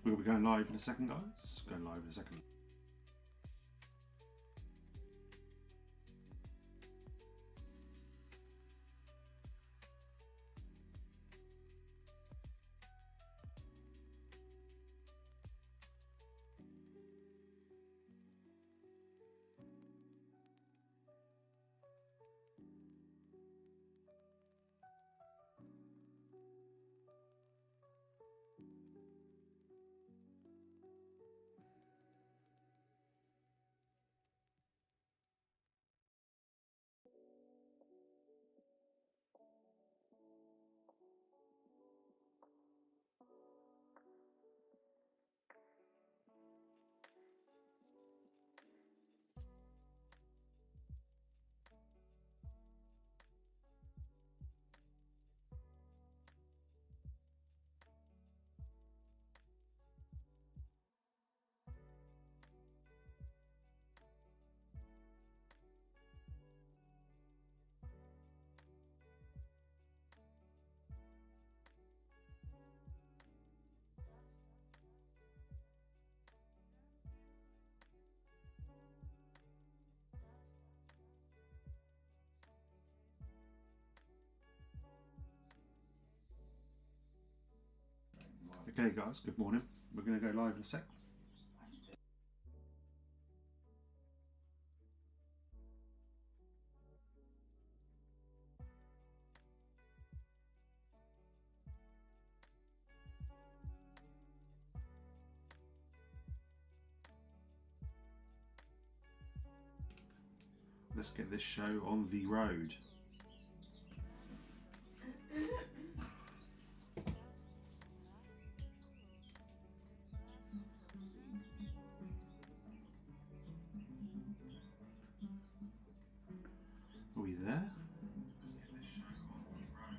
We'll be going live in a second, guys. Going live in a second. Okay guys, good morning. We're going to go live in a sec. Let's get this show on the road. Are we there? Let's get this show on the road.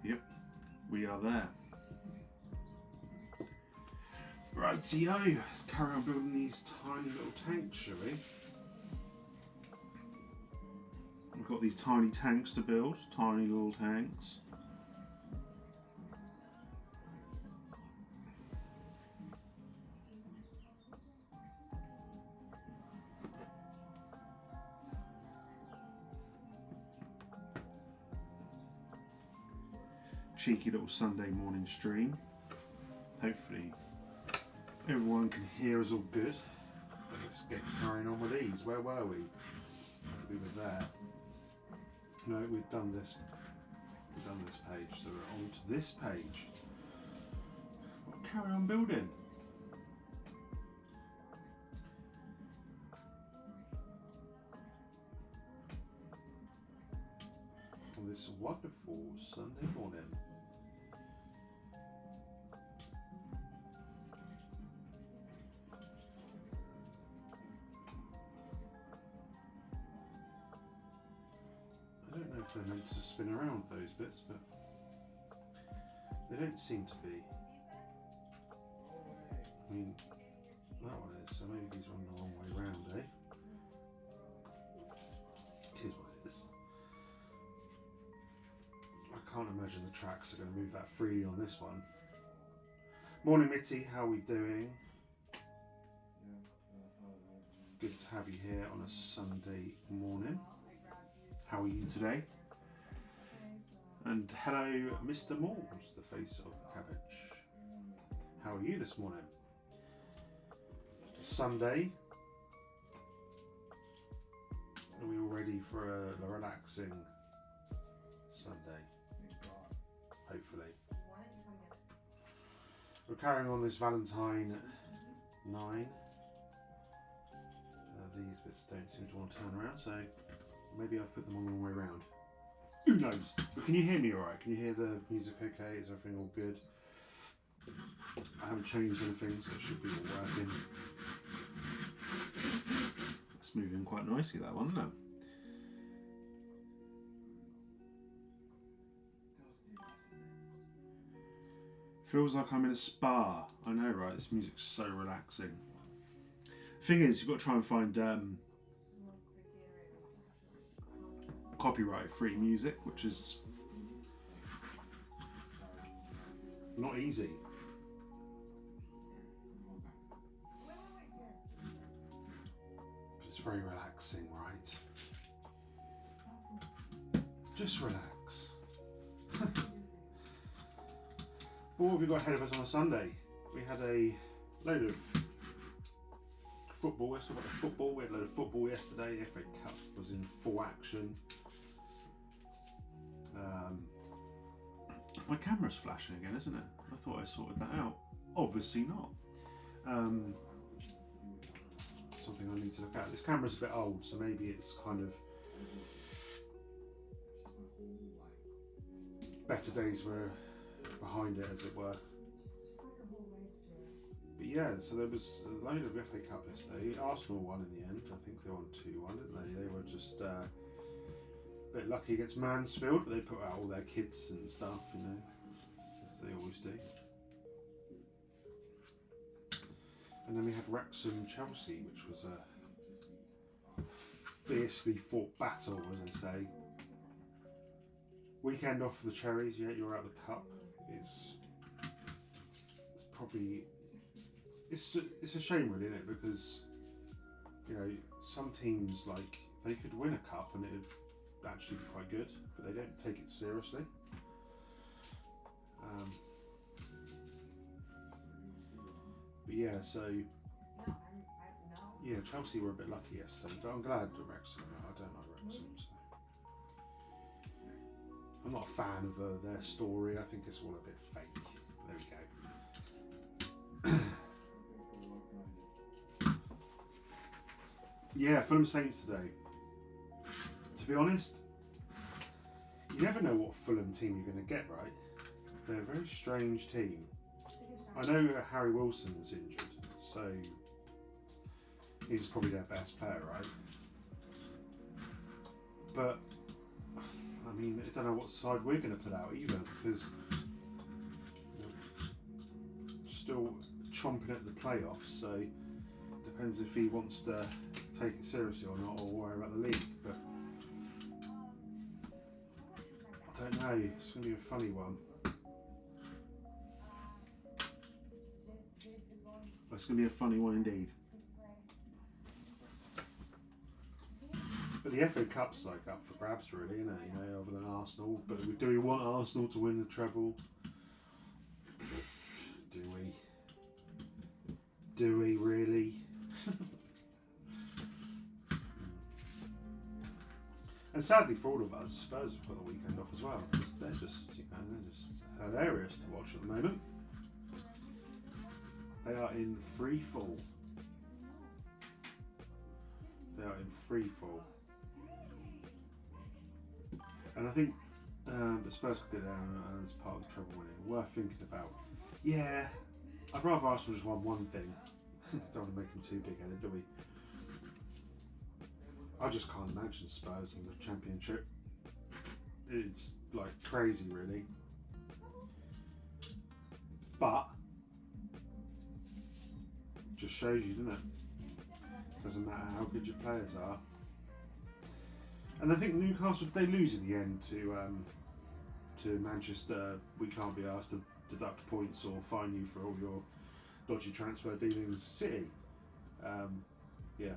Yep, we are there. Rightio, let's carry on building these tiny little tanks, shall we? We've got these tiny tanks to build, tiny little tanks. Cheeky little Sunday morning stream. Hopefully everyone can hear us all good. Let's get carrying on with these. Where were we? We were there. No, we've done this. We've done this page, so we're on to this page. We'll carry on building. On this wonderful Sunday morning. I don't know if they're meant to spin around those bits, but they don't seem to be. I mean, that one is, so maybe these are on the wrong way round, eh? It is what it is. I can't imagine the tracks are going to move that freely on this one. Morning Mitty, how are we doing? Good to have you here on a Sunday morning. How are you today? And hello Mr. Malls, the face of the cabbage. How are you this morning? It's Sunday. Are we all ready for a relaxing Sunday? Hopefully. We're carrying on this Velentine 9. These bits don't seem to want to turn around, so maybe I've put them on the wrong way around. Who knows? But can you hear me alright? Can you hear the music okay? Is everything all good? I haven't changed anything, so it should be all working. That's moving quite nicely, that one, isn't it? Feels like I'm in a spa. I know, right? This music's so relaxing. Thing is, you've got to try and find copyright-free music, which is not easy. It's very relaxing, right? Just relax. What have we got ahead of us on a Sunday? We had a load of football. Let's talk about the football. We had a load of football yesterday. The FA Cup was in full action. My camera's flashing again, isn't it? I thought I sorted that out. Obviously not. Something I need to look at. This camera's a bit old, so maybe it's kind of better days were behind it, as it were. But yeah, so there was a load of FA Cup yesterday. Arsenal won in the end. I think they won 2-1, didn't they? They were just a bit lucky against Mansfield, but they put out all their kids and stuff, you know, as they always do. And then we had Wrexham Chelsea, which was a fiercely fought battle, as I say. Weekend off for the Cherries, yeah, you're out of the cup. It's probably it's a shame, really, isn't it? Because, you know, some teams, like, they could win a cup and it'd actually be quite good, but they don't take it seriously. But yeah, so yeah, Chelsea were a bit lucky yesterday, but I'm glad that Wrexham. I don't like Wrexham, so I'm not a fan of their story. I think it's all a bit fake. There we go. Yeah, Fulham Saints today. To be honest, you never know what Fulham team you're going to get, right? They're a very strange team. I know Harry Wilson's injured, so he's probably their best player, right? But I mean, I don't know what side we're going to put out either, because still chomping at the playoffs, so it depends if he wants to take it seriously or not, or worry about the league. But I don't know, it's going to be a funny one. It's going to be a funny one indeed. But the FA Cup's like up for grabs, really, isn't it? You know, other than Arsenal. But do we want Arsenal to win the treble? Do we? Do we really? And sadly for all of us, Spurs have got the weekend off as well, because they're just, you know, they're just hilarious to watch at the moment. They are in free fall. They are in free fall. And I think the Spurs could go down as part of the treble winning. Worth thinking about. Yeah, I'd rather Arsenal just won one thing. Don't want to make them too big-headed, do we? I just can't imagine Spurs in the Championship. It's like crazy, really. But just shows you, doesn't it? Doesn't matter how good your players are. And I think Newcastle, if they lose in the end to Manchester, we can't be asked to deduct points or fine you for all your dodgy transfer dealings. City, yeah.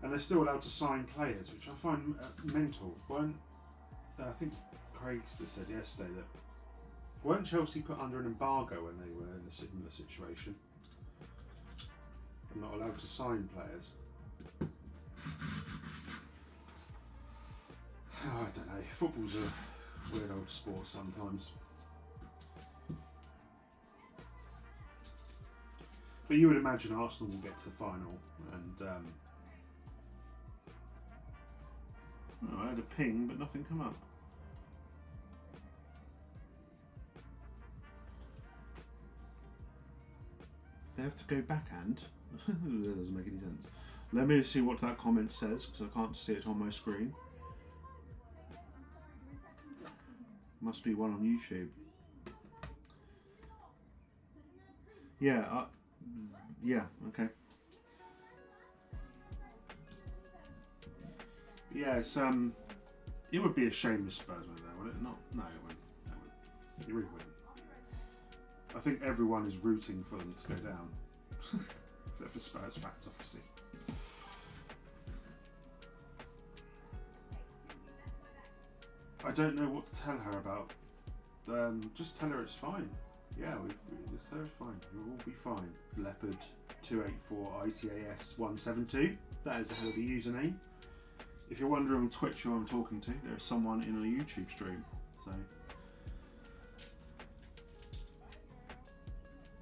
And they're still allowed to sign players, which I find mental. I think Craig said yesterday that weren't Chelsea put under an embargo when they were in a similar situation? And not allowed to sign players. Oh, I don't know. Football's a weird old sport sometimes. But you would imagine Arsenal will get to the final, and I had a ping, but nothing come up. They have to go backhand. That doesn't make any sense. Let me see what that comment says, because I can't see it on my screen. Must be one on YouTube. Yeah, yeah, okay. Yeah, it's it would be a shame if Spurs went there, would it? Not, no, it wouldn't. It wouldn't. It really wouldn't. I think everyone is rooting for them to go down, except for Spurs fans, obviously. I don't know what to tell her about. Just tell her it's fine. Yeah, just tell her it's fine. You'll all be fine. Leopard 284 ITAS 172. That is a hell of a username. If you're wondering on Twitch who I'm talking to, there is someone in a YouTube stream. So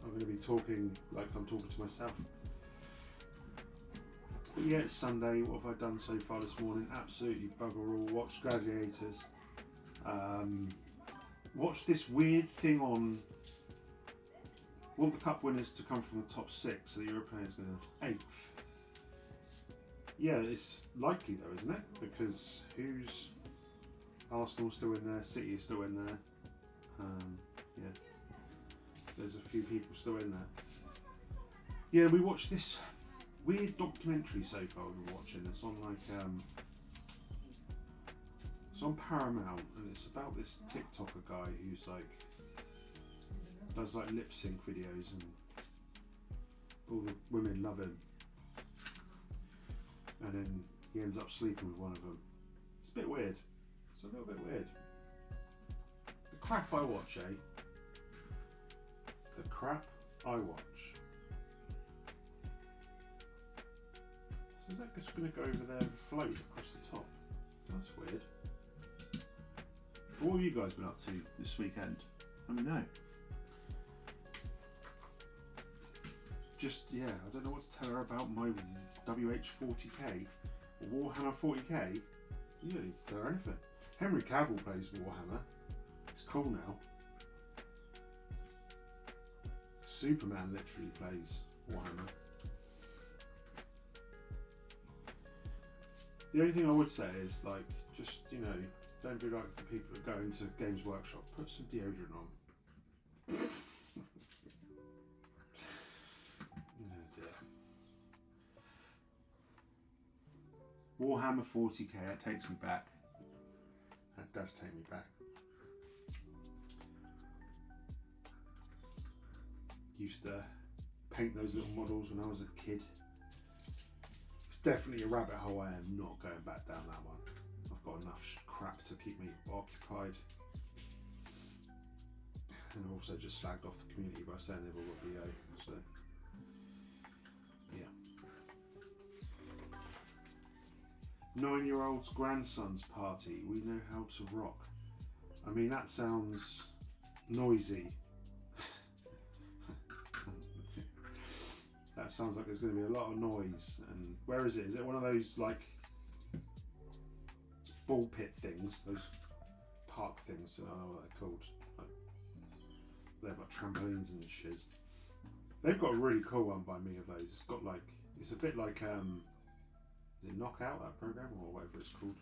I'm going to be talking like I'm talking to myself. But yeah, it's Sunday. What have I done so far this morning? Absolutely bugger all. Watched Gladiators. Watched this weird thing on. Want the cup winners to come from the top 6, so the European is going to 8th. Yeah, it's likely though, isn't it? Because who's Arsenal still in there? City is still in there. Yeah, there's a few people still in there. Yeah, we watched this weird documentary so far. We've been watching. It's on like it's on Paramount, and it's about this TikToker guy who's like does like lip sync videos, and all the women love him, and then he ends up sleeping with one of them. It's a bit weird. It's a little bit weird. The crap I watch, eh? The crap I watch. So is that just going to go over there and float across the top? That's weird. What have you guys been up to this weekend? Let me know. Just, yeah, I don't know what to tell her about my WH-40K or Warhammer 40K. You don't need to tell her anything. Henry Cavill plays Warhammer. It's cool now. Superman literally plays Warhammer. The only thing I would say is, like, just, you know, don't be like the people that go into Games Workshop. Put some deodorant on. Warhammer 40k, that takes me back. That does take me back. Used to paint those little models when I was a kid. It's definitely a rabbit hole. I am not going back down that one. I've got enough crap to keep me occupied. And I've also just slagged off the community by saying they've all got VO. So, yeah. 9-year-old's grandson's party. We know how to rock. I mean, that sounds noisy. That sounds like there's going to be a lot of noise. And where is it? Is it one of those like ball pit things? Those park things? I don't know what they're called. Like, they've got trampolines and shiz. They've got a really cool one by me of those. It's got like, it's a bit like is it Knockout, that program, or whatever it's called?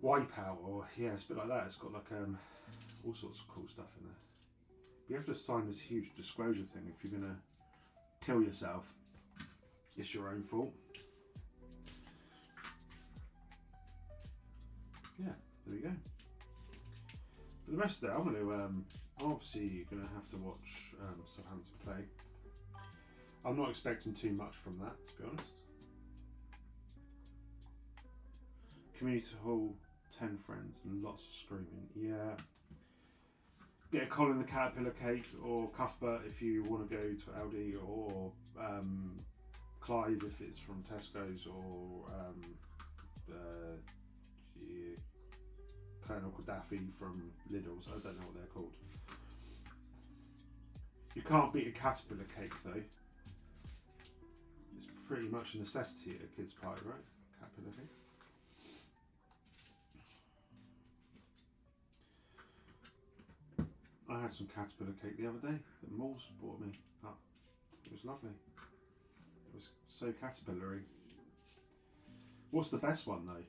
Wipeout, or yeah, it's a bit like that. It's got like all sorts of cool stuff in there. But you have to sign this huge disclosure thing if you're gonna kill yourself. It's your own fault. Yeah, there we go. But the rest of it, I'm obviously gonna have to watch Southampton play. I'm not expecting too much from that, to be honest. Community hall, 10 friends, and lots of screaming. Yeah. Get a Colin the Caterpillar cake or Cuthbert if you want to go to Aldi, or Clive if it's from Tesco's, or Colonel Gaddafi from Lidl's. I don't know what they're called. You can't beat a Caterpillar cake though. It's pretty much a necessity at a kid's party, right? Caterpillar cake. I had some Caterpillar cake the other day that Moles brought me up. It was lovely. It was so caterpillar-y. What's the best one though?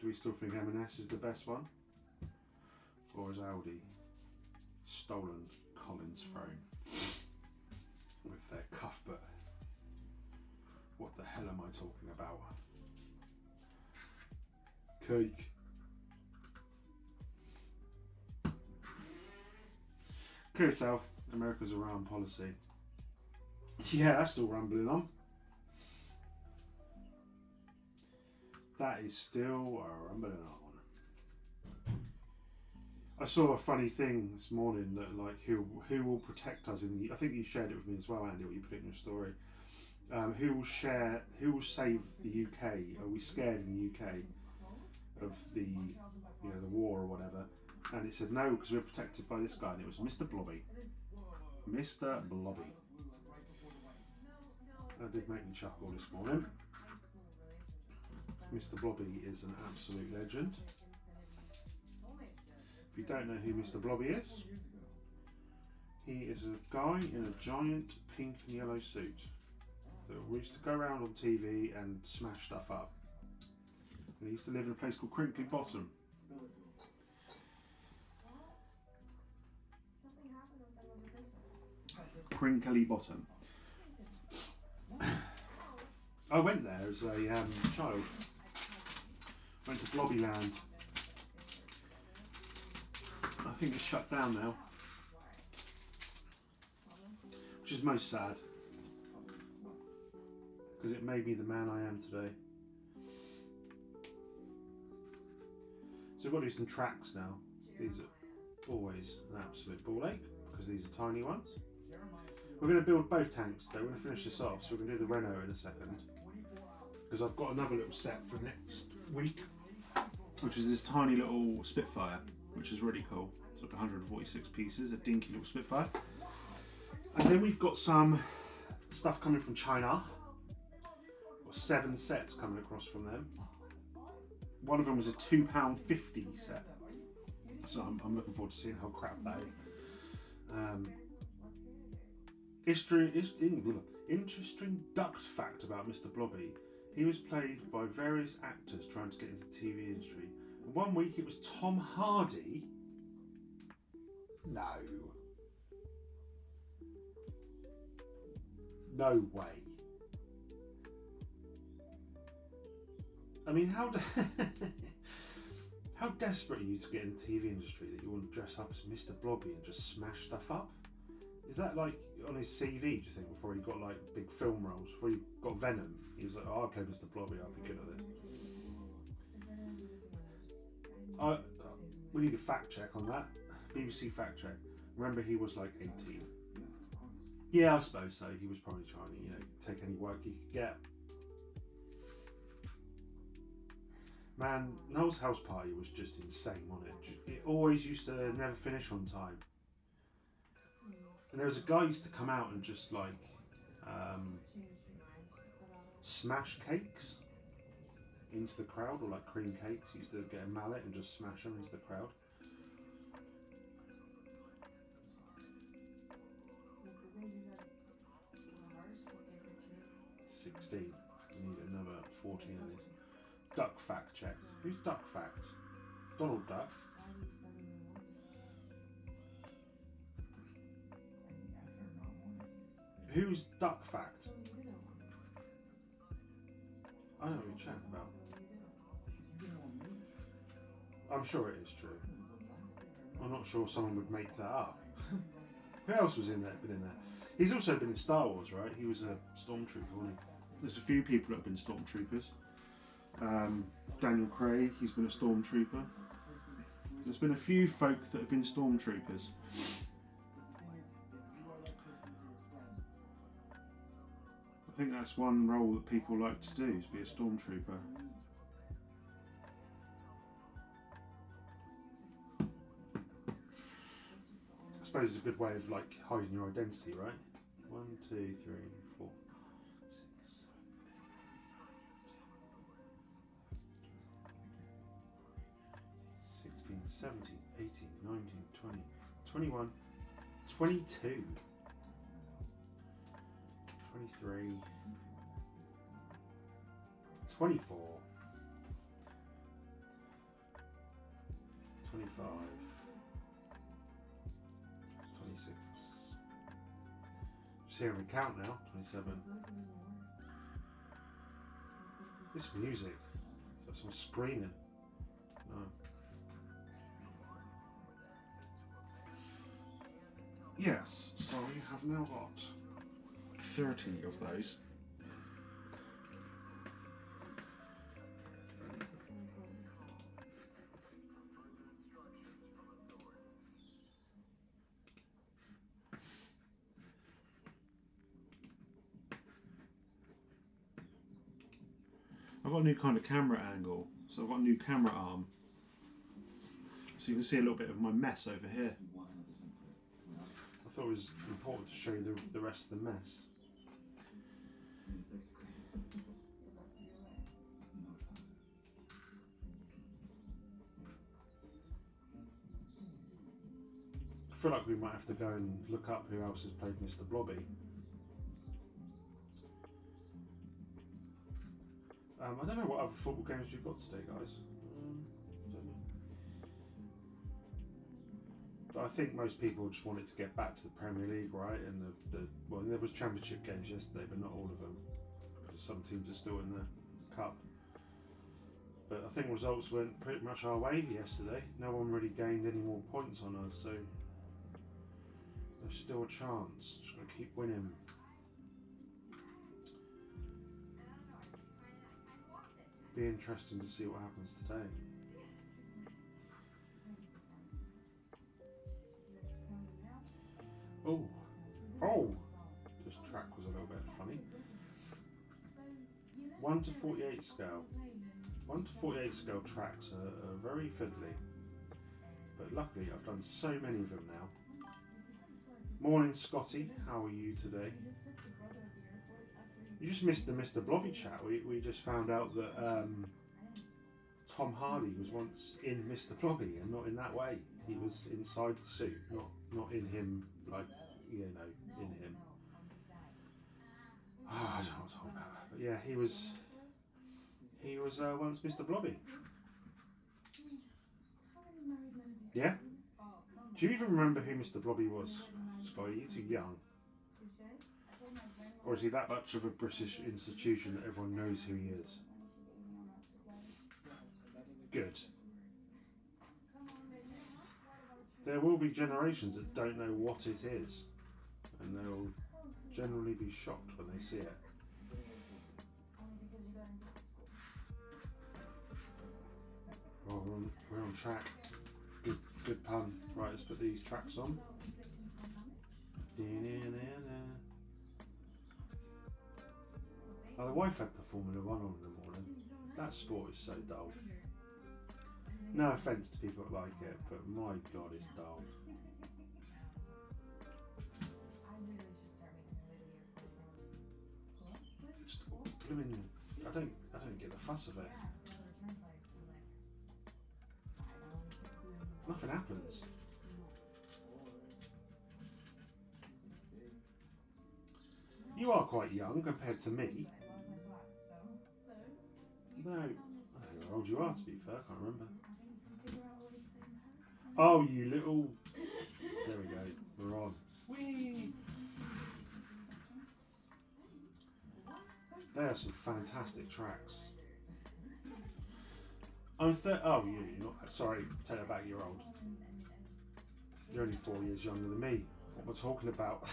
Do we still think M&S is the best one? Or has Aldi stolen Colin's throne with their Cuthbert? What the hell am I talking about? Cake. Clear South, America's around policy. Yeah, that's still rambling on. That is still rambling on. I saw a funny thing this morning that like who will protect us in the. I think you shared it with me as well, Andy. What you put it in your story. Who will save the UK? Are we scared in the UK of the the war or whatever? And it said no, because we're protected by this guy, and it was Mr. Blobby. Mr. Blobby. That did make me chuckle this morning. Mr. Blobby is an absolute legend. If you don't know who Mr. Blobby is, he is a guy in a giant pink and yellow suit that used to go around on TV and smash stuff up. And he used to live in a place called Crinkly Bottom. Crinkly Bottom. I went there as a child. Went to Blobbyland. I think it's shut down now, which is most sad because it made me the man I am today. So we've got to do some tracks now. These are always an absolute ball ache because these are tiny ones. We're going to build both tanks though. We're going to finish this off, so we're going to do the Renault in a second because I've got another little set for next week, which is this tiny little Spitfire, which is really cool. It's like 146 pieces, a dinky little Spitfire. And then we've got some stuff coming from China. Got 7 sets coming across from them. One of them was a £2.50 set. So I'm looking forward to seeing how crap that is. Interesting duct fact about Mr. Blobby. He was played by various actors trying to get into the TV industry. One week it was Tom Hardy. No. No way. I mean, how desperate are you to get in the TV industry that you want to dress up as Mr. Blobby and just smash stuff up? Is that like on his CV, do you think, before he got like big film roles, before he got Venom? He was like, oh, I play Mr. Blobby, I'll be good at this. We need a fact check on that. BBC fact check. Remember, he was like 18. Yeah, I suppose so. He was probably trying to, take any work he could get. Man, Noel's house party was just insane, wasn't it? It always used to never finish on time. And there was a guy who used to come out and just like smash cakes into the crowd, or like cream cakes. He used to get a mallet and just smash them into the crowd. $16. We need another 14 of these. Duck fact checked. Who's Duck fact? Donald Duck. Who's Duck fact? I know what you're chatting about. I'm sure it is true. I'm not sure someone would make that up. Who else was in there? Been in there? He's also been in Star Wars, right? He was a stormtrooper, wasn't he? There's a few people that have been stormtroopers. Daniel Craig, he's been a stormtrooper. There's been a few folk that have been stormtroopers. I think that's one role that people like to do, is be a stormtrooper. I suppose it's a good way of like hiding your identity, right? 1, 2, 3, 4, 6, 16, 17, 18, 19, 20, 21, 22. 23, 24, 25, 26. Just hearing me count now. 27. This music, that's some screaming. No. Yes, so we have now got 30 of those. I've got a new kind of camera angle, so I've got a new camera arm. So you can see a little bit of my mess over here. I thought it was important to show you the rest of the mess. I feel like we might have to go and look up who else has played Mr. Blobby. I don't know what other football games we've got today, guys. I don't know. But I think most people just wanted to get back to the Premier League, right? And well, there was Championship games yesterday, but not all of them. Some teams are still in the Cup. But I think results went pretty much our way yesterday. No one really gained any more points on us, so there's still a chance. Just got to keep winning. Be interesting to see what happens today. Oh! This track was a little bit funny. 1 to 48 scale. 1 to 48 scale tracks are very fiddly. But luckily I've done so many of them now. Morning Scotty, how are you today? You just missed the Mr. Blobby chat. We just found out that Tom Hardy was once in Mr. Blobby, and not in that way. He was inside the suit, not in him, like, you know, in him. Oh, I don't know what to talk about. But yeah, he was once Mr. Blobby. Yeah? Do you even remember who Mr. Blobby was, Scotty? You're too young. Or is he that much of a British institution that everyone knows who he is? Good. There will be generations that don't know what it is, and they'll generally be shocked when they see it. Oh, we're on track. Good pun. Right, let's put these tracks on. Oh, the wife had the Formula 1 on in the morning. That sport is so dull. No offence to people that like it, but my God, it's dull. Just, I don't get the fuss of it. Nothing happens. You are quite young compared to me. I don't know how old you are, to be fair, I can't remember. Oh, you little... There we go, we're on. Whee! There are some fantastic tracks. You're not... Sorry, take that back, you're old. You're only 4 years younger than me. What am I talking about?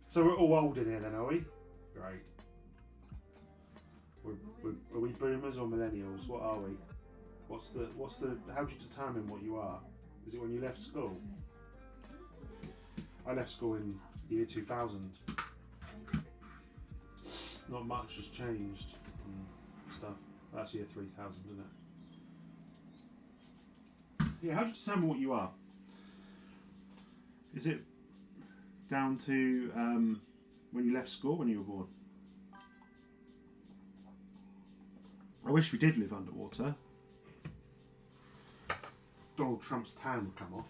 So we're all old in here then, are we? Great. Are we boomers or millennials? What are we? How do you determine what you are? Is it when you left school? I left school in the year 2000. Not much has changed and stuff. That's year 3000, isn't it? Yeah, how do you determine what you are? Is it down to when you left school, when you were born? I wish we did live underwater. Donald Trump's tan would come off.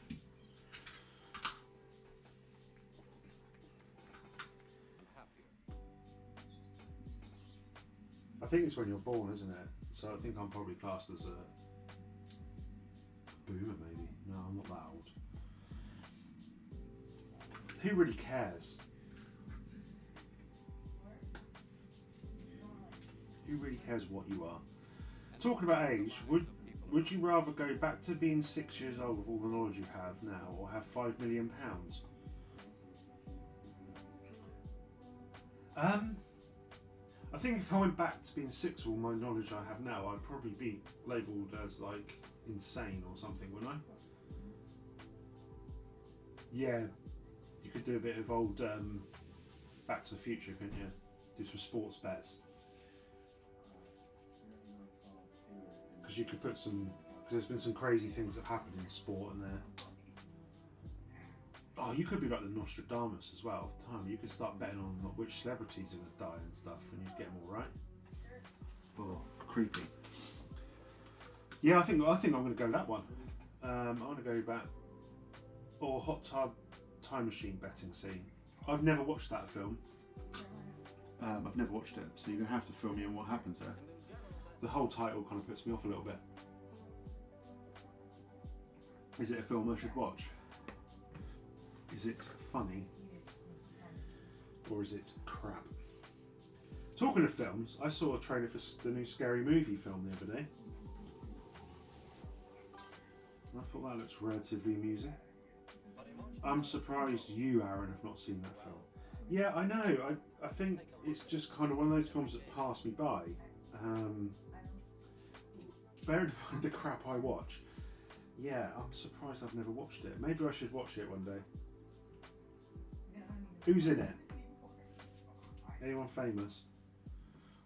I think it's when you're born, isn't it? So I think I'm probably classed as a boomer, maybe. No, I'm not that old. Who really cares? Who really cares what you are? Talking about age, would you rather go back to being 6 years old with all the knowledge you have now, or have £5 million? I think if I went back to being 6 with all my knowledge I have now, I'd probably be labelled as like insane or something, wouldn't I? Yeah, you could do a bit of old Back to the Future, couldn't you? Do some sports bets. Because you could put some, because there's been some crazy things that happened in sport and there. Oh, you could be like the Nostradamus as well. At the time, you could start betting on which celebrities are going to die and stuff, and you'd get them all right. Oh, creepy. Yeah, I think I'm going to go that one. I want to go back, or hot tub time machine betting scene. I've never watched that film. I've never watched it, so you're going to have to fill me in what happens there. The whole title kind of puts me off a little bit. Is it a film I should watch? Is it funny? Or is it crap? Talking of films, I saw a trailer for the new Scary Movie film the other day. And I thought that looks relatively amusing. I'm surprised you, Aaron, have not seen that film. Yeah, I know. I think it's just kind of one of those films that pass me by. Bearing in mind the crap I watch, yeah, I'm surprised I've never watched it. Maybe I should watch it one day. Who's in it? Anyone famous?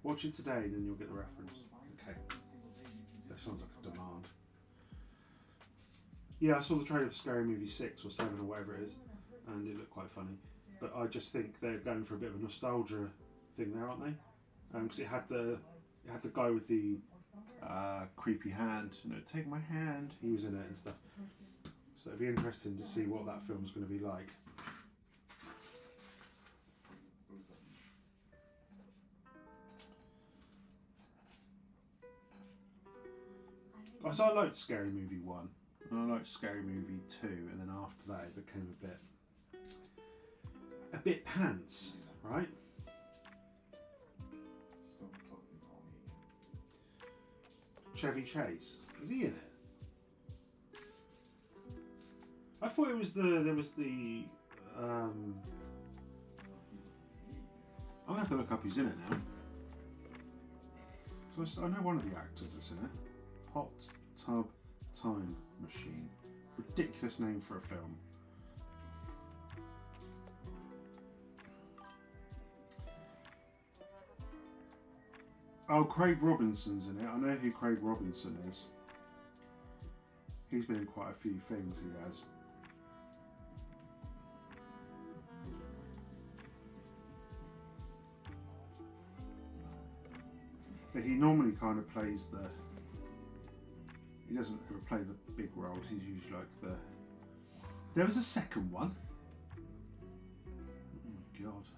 Watch it today, then you'll get the reference. Okay. That sounds like a demand. Yeah, I saw the trailer for Scary Movie 6 or 7 or whatever it is, and it looked quite funny. But I just think they're going for a bit of a nostalgia thing there, aren't they? Because it had the guy with the creepy hand, take my hand. He was in it and stuff. So it'd be interesting to see what that film's going to be like. So I liked Scary Movie 1, and I liked Scary Movie 2, and then after that it became a bit pants, right? Chevy Chase, is he in it? I thought it was I'm gonna have to look up who's in it now. So I know one of the actors that's in it. Hot Tub Time Machine. Ridiculous name for a film. Oh, Craig Robinson's in it. I know who Craig Robinson is. He's been in quite a few things, he has. But he normally kind of plays the... He doesn't ever play the big roles, he's usually like the... There was a second one. Oh my god.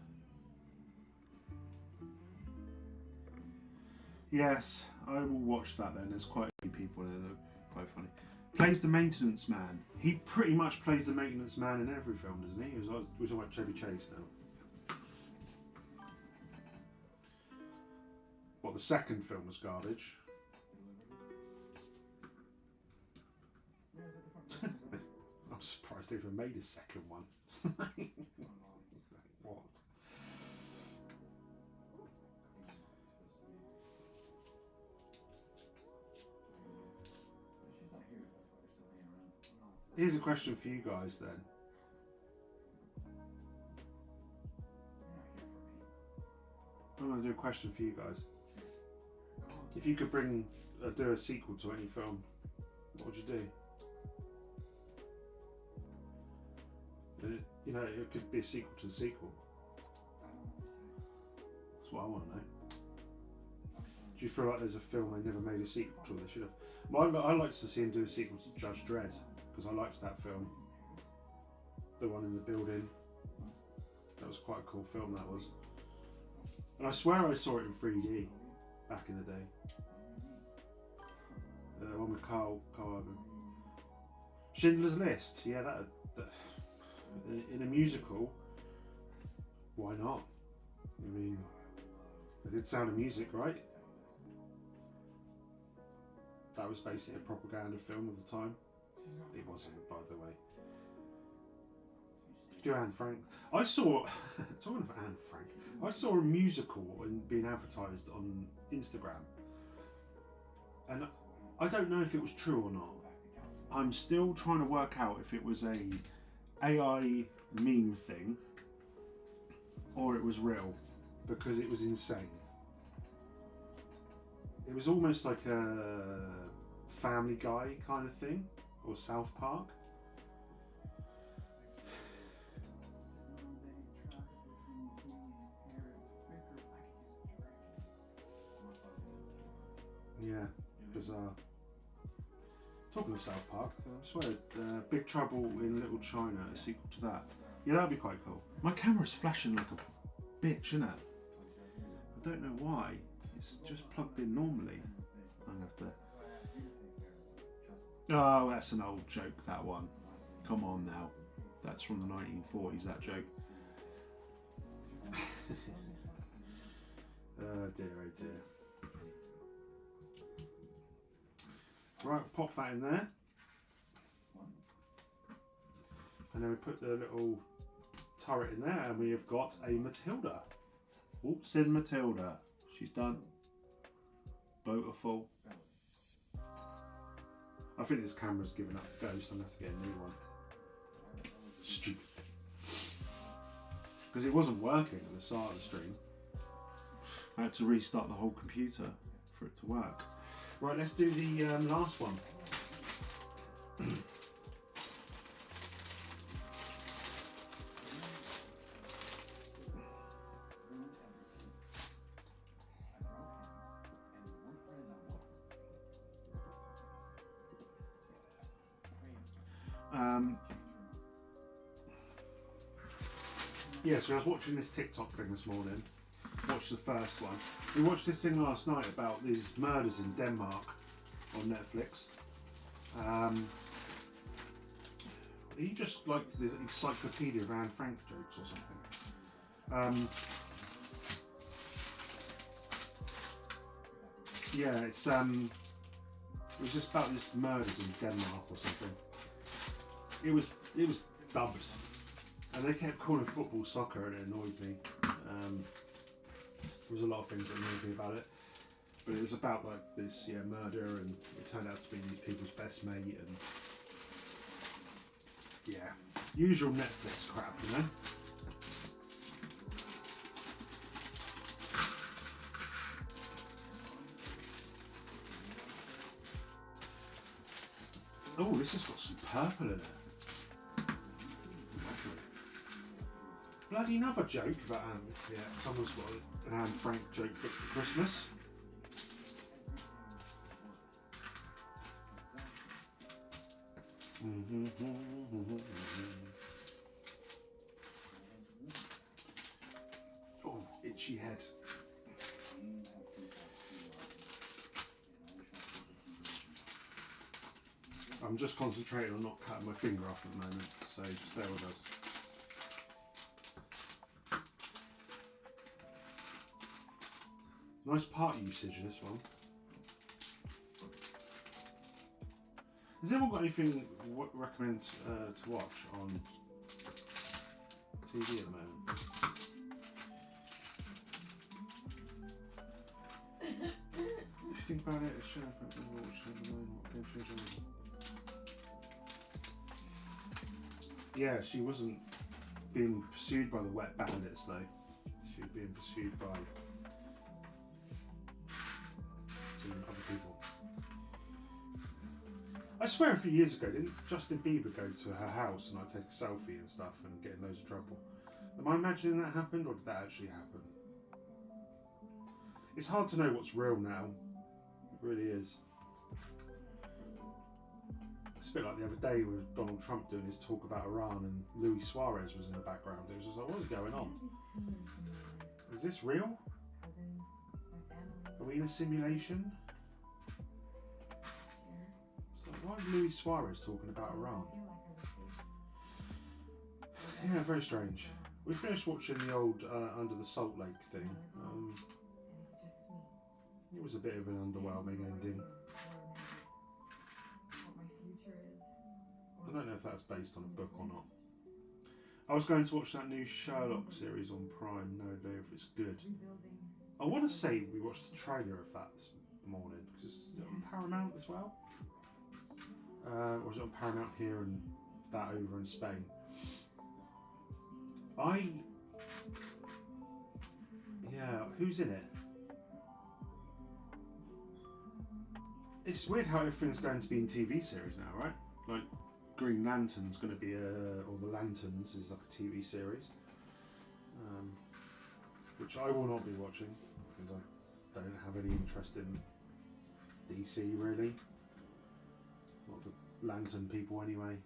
Yes, I will watch that then. There's quite a few people in it that are quite funny. Plays the maintenance man. He pretty much plays the maintenance man in every film, doesn't he? We're talking about Chevy Chase now. Well, the second film was garbage. I'm surprised they even made a second one. What? Here's a question for you guys then. I'm going to do a question for you guys. If you could do a sequel to any film, what would you do? It could be a sequel to the sequel. That's what I want to know. Do you feel like there's a film they never made a sequel to? They should have. Well, I'd like to see him do a sequel to Judge Dredd, because I liked that film. The one in the building. That was quite a cool film, that was. And I swear I saw it in 3D back in the day. The one with Carl Urban. Schindler's List, yeah, that in a musical, why not? I mean, a good sound of music, right? that was basically a propaganda film of the time. It wasn't, by the way. Do Anne Frank. I saw, talking of Anne Frank, I saw a musical being advertised on Instagram. And I don't know if it was true or not. I'm still trying to work out if it was a AI meme thing or it was real, because it was insane. It was almost like a Family Guy kind of thing, or South Park. Yeah, bizarre. Talking of South Park, I swear, Big Trouble in Little China, a sequel to that. Yeah, that'd be quite cool. My camera's flashing like a bitch, isn't it? I don't know why. It's just plugged in normally. I'm gonna have to. Oh, that's an old joke, that one. Come on now. That's from the 1940s, that joke. Oh dear, oh dear. Right, pop that in there. And then we put the little turret in there, and we have got a Matilda. Oops, in Matilda. She's done. Beautiful. I think this camera's given up ghost. I'm going to have to get a new one. Stupid. Because it wasn't working at the start of the stream. I had to restart the whole computer for it to work. Right, let's do the last one. Yeah, so I was watching this TikTok thing this morning. Watched the first one. We watched this thing last night about these murders in Denmark on Netflix. He just like the encyclopedia of Anne Frank jokes or something. Yeah, it was just about this murders in Denmark or something. It was dubbed, and they kept calling football soccer, and it annoyed me. There was a lot of things that annoyed me about it, but it was about like this murder, and it turned out to be these people's best mate, and yeah, usual Netflix crap, you know. Oh, this has got some purple in it. Bloody another joke about yeah, someone's got an Anne Frank joke booked for Christmas. Oh, itchy head. I'm just concentrating on not cutting my finger off at the moment, so just bear with us. Nice part usage, this one. Has anyone got anything recommend to watch on TV at the moment? If you think about it, it's yeah, she wasn't being pursued by the wet bandits though. She was being pursued by other people. I swear a few years ago, didn't Justin Bieber go to her house and like take a selfie and stuff and get in loads of trouble? Am I imagining that happened, or did that actually happen? It's hard to know what's real now. It really is. It's a bit like the other day with Donald Trump doing his talk about Iran and Luis Suarez was in the background. It was just like, what is going on? Is this real? Are we in a simulation? So why is Luis Suarez talking about Iran? Yeah, very strange. We finished watching the old Under the Salt Lake thing. It was a bit of an underwhelming ending. don't know if that's based on a book or not. I was going to watch that new Sherlock series on Prime. No idea if it's good. I want to say we watched the trailer of that this morning because it's on Paramount as well. Or is it on Paramount here and that over in Spain? Yeah, who's in it? It's weird how everything's going to be in TV series now, right? Like Green Lantern's going to be or The Lanterns is like a TV series, which I will not be watching because I don't have any interest in DC really. Not the Lantern people anyway.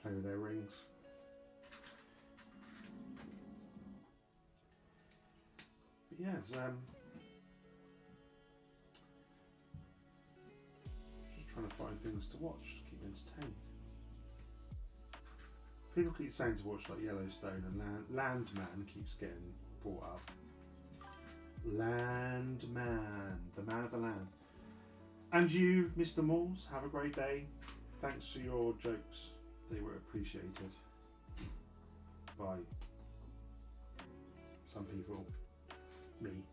Play with their rings. But yeah, it's, just trying to find things to watch to keep entertained. People keep saying to watch like Yellowstone, and Landman keeps getting brought up. Landman, the man of the land. And you, Mr. Malls, have a great day. Thanks for your jokes. They were appreciated by some people. Me.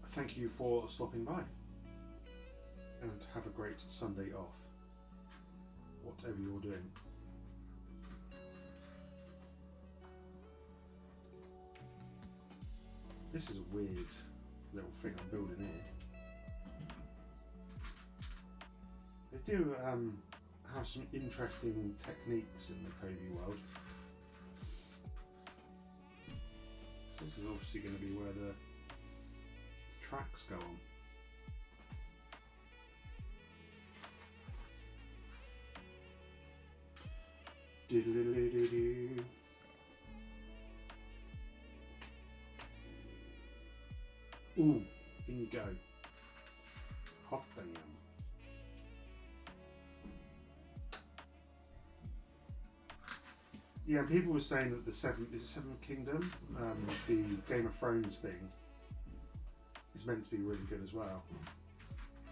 Thank you for stopping by. And have a great Sunday off. Whatever you're doing. This is a weird little thing I'm building here. They do have some interesting techniques in the Cobi world. So this is obviously going to be where the tracks go on. Do do do do do do. Ooh, in you go. Hot damn. Yeah, people were saying that the Seventh Kingdom, the Game of Thrones thing, is meant to be really good as well,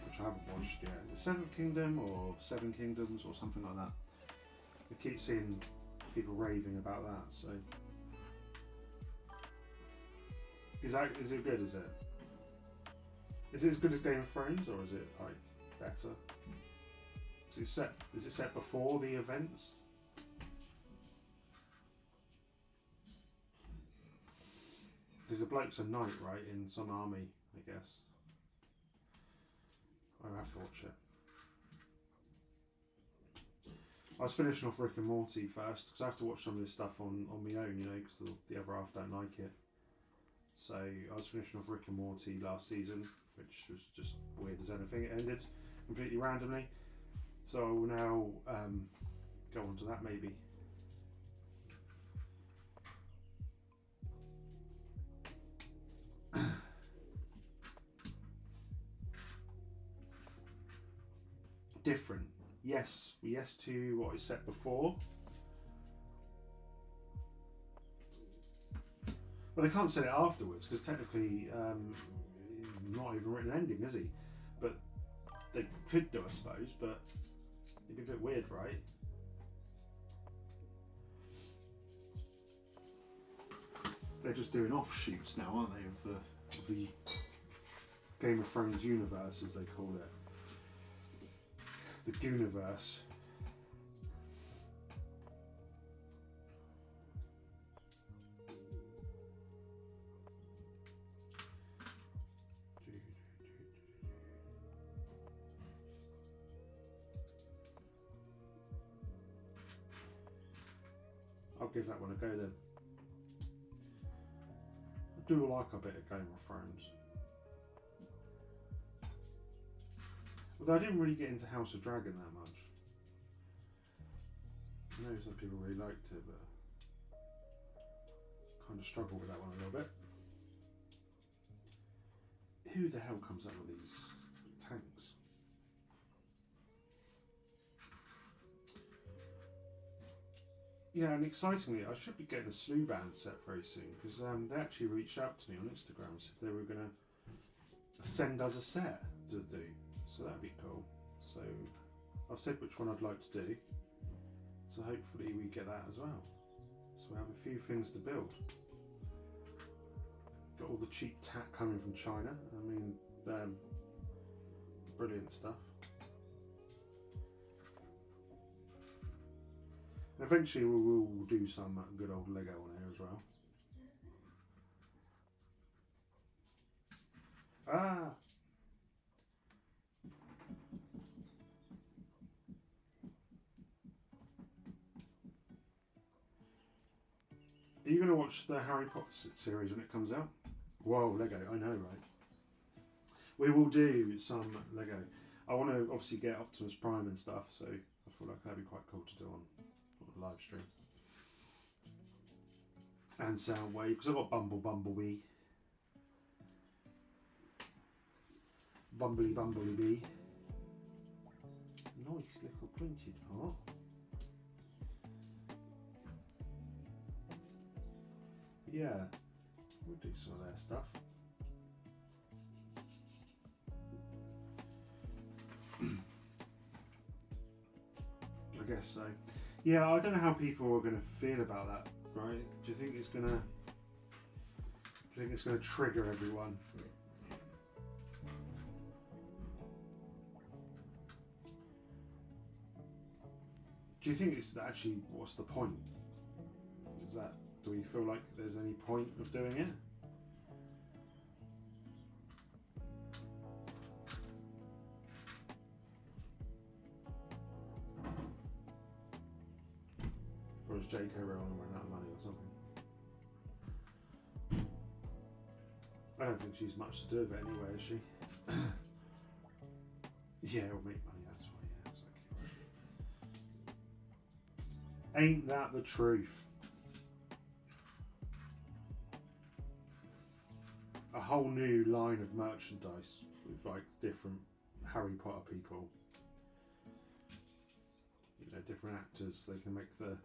which I haven't watched yet. Is it Seventh Kingdom or Seven Kingdoms or something like that? I keep seeing people raving about that. So, is it good? Is it? Is it as good as Game of Thrones, or is it like better? Is it set before the events? Because the bloke's a knight, right, in some army, I guess. I'll have to watch it. I was finishing off Rick and Morty first, because I have to watch some of this stuff on my own, you know, because the other half don't like it. So I was finishing off Rick and Morty last season, which was just weird as anything. It ended completely randomly. So I will now go on to that maybe. Different. Yes to what is set before. Well, they can't set it afterwards because technically not even written ending, is he? But they could do, I suppose, but it'd be a bit weird, right? They're just doing offshoots now, aren't they, of the Game of Thrones universe, as they call it. The Gooniverse. I'll give that one a go then. I do like a bit of Game of Thrones. Although I didn't really get into House of Dragon that much. I know some people really liked it, but kind of struggled with that one a little bit. Who the hell comes up with these tanks? Yeah, and excitingly, I should be getting a slew band set very soon because they actually reached out to me on Instagram and said they were going to send us a set to do. So that'd be cool. So I've said which one I'd like to do. So hopefully we get that as well. So we have a few things to build. Got all the cheap tack coming from China. I mean, brilliant stuff. And eventually we will do some good old Lego on here as well. Ah! Are you going to watch the Harry Potter series when it comes out? Whoa, Lego, I know, right? We will do some Lego. I want to obviously get Optimus Prime and stuff, so I feel like that'd be quite cool to do on a live stream. And Soundwave, because I've got Bumblebee. Bumblebee. Nice little printed part. Yeah, we'll do some of their stuff. I guess so. Yeah, I don't know how people are going to feel about that, right? Do you think it's going to trigger everyone? Do you think it's actually, what's the point? Is that, do we feel like there's any point of doing it? Or is J.K. Rowling running out of money or something? I don't think she's much to do with it anyway, is she? Yeah, it'll make money, that's why, yeah, exactly. Ain't that the truth? A whole new line of merchandise with like different Harry Potter people. You know, different actors, they can make the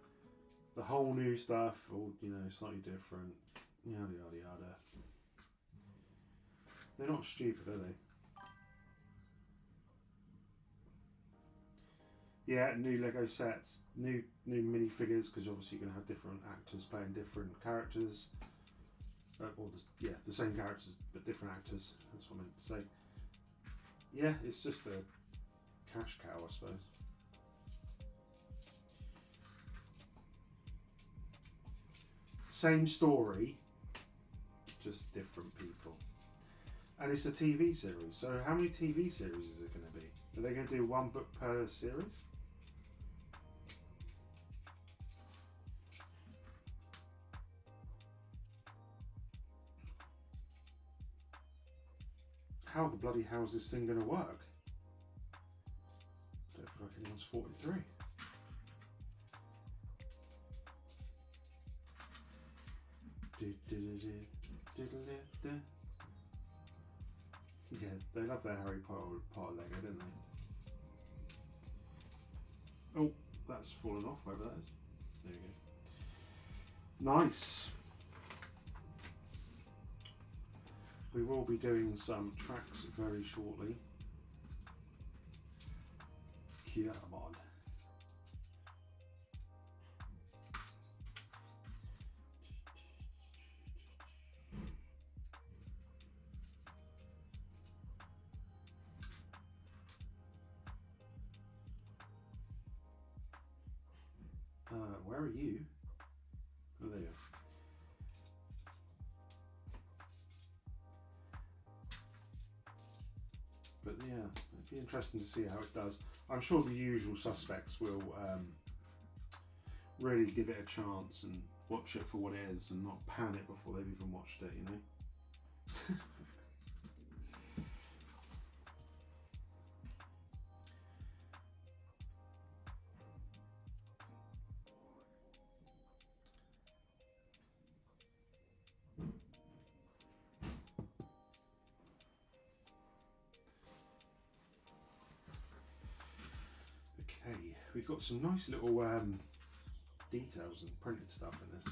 whole new stuff, or you know, slightly different. Yada yada yada. They're not stupid, are they? Yeah, new Lego sets, new minifigures, because obviously you're going to have different actors playing different characters. The same characters but different actors. That's what I meant to say. Yeah, it's just a cash cow, I suppose. Same story, just different people. And it's a TV series. So how many TV series is it going to be? Are they going to do one book per series? How the bloody hell is this thing going to work? I don't feel like anyone's 43. Yeah, they love their Harry Potter Lego, don't they? Oh, that's fallen off, wherever that is. There you go. Nice. We will be doing some tracks very shortly. Come on. Where are you? Oh, there you are. But yeah, it'd be interesting to see how it does. I'm sure the usual suspects will really give it a chance and watch it for what it is and not pan it before they've even watched it, you know? We've got some nice little details and printed stuff in this.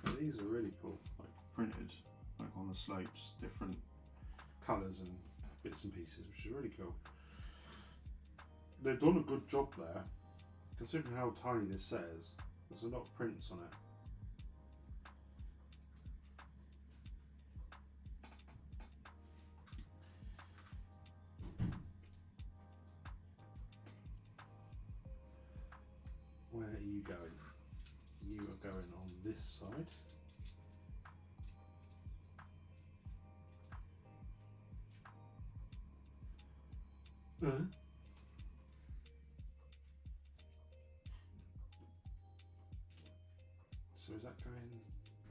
So these are really cool, like printed, like on the slopes, different colours and bits and pieces, which is really cool. they've done a good job there, considering how tiny this says. There's a lot of prints on it. Where are you going? You are going on this side. So is that going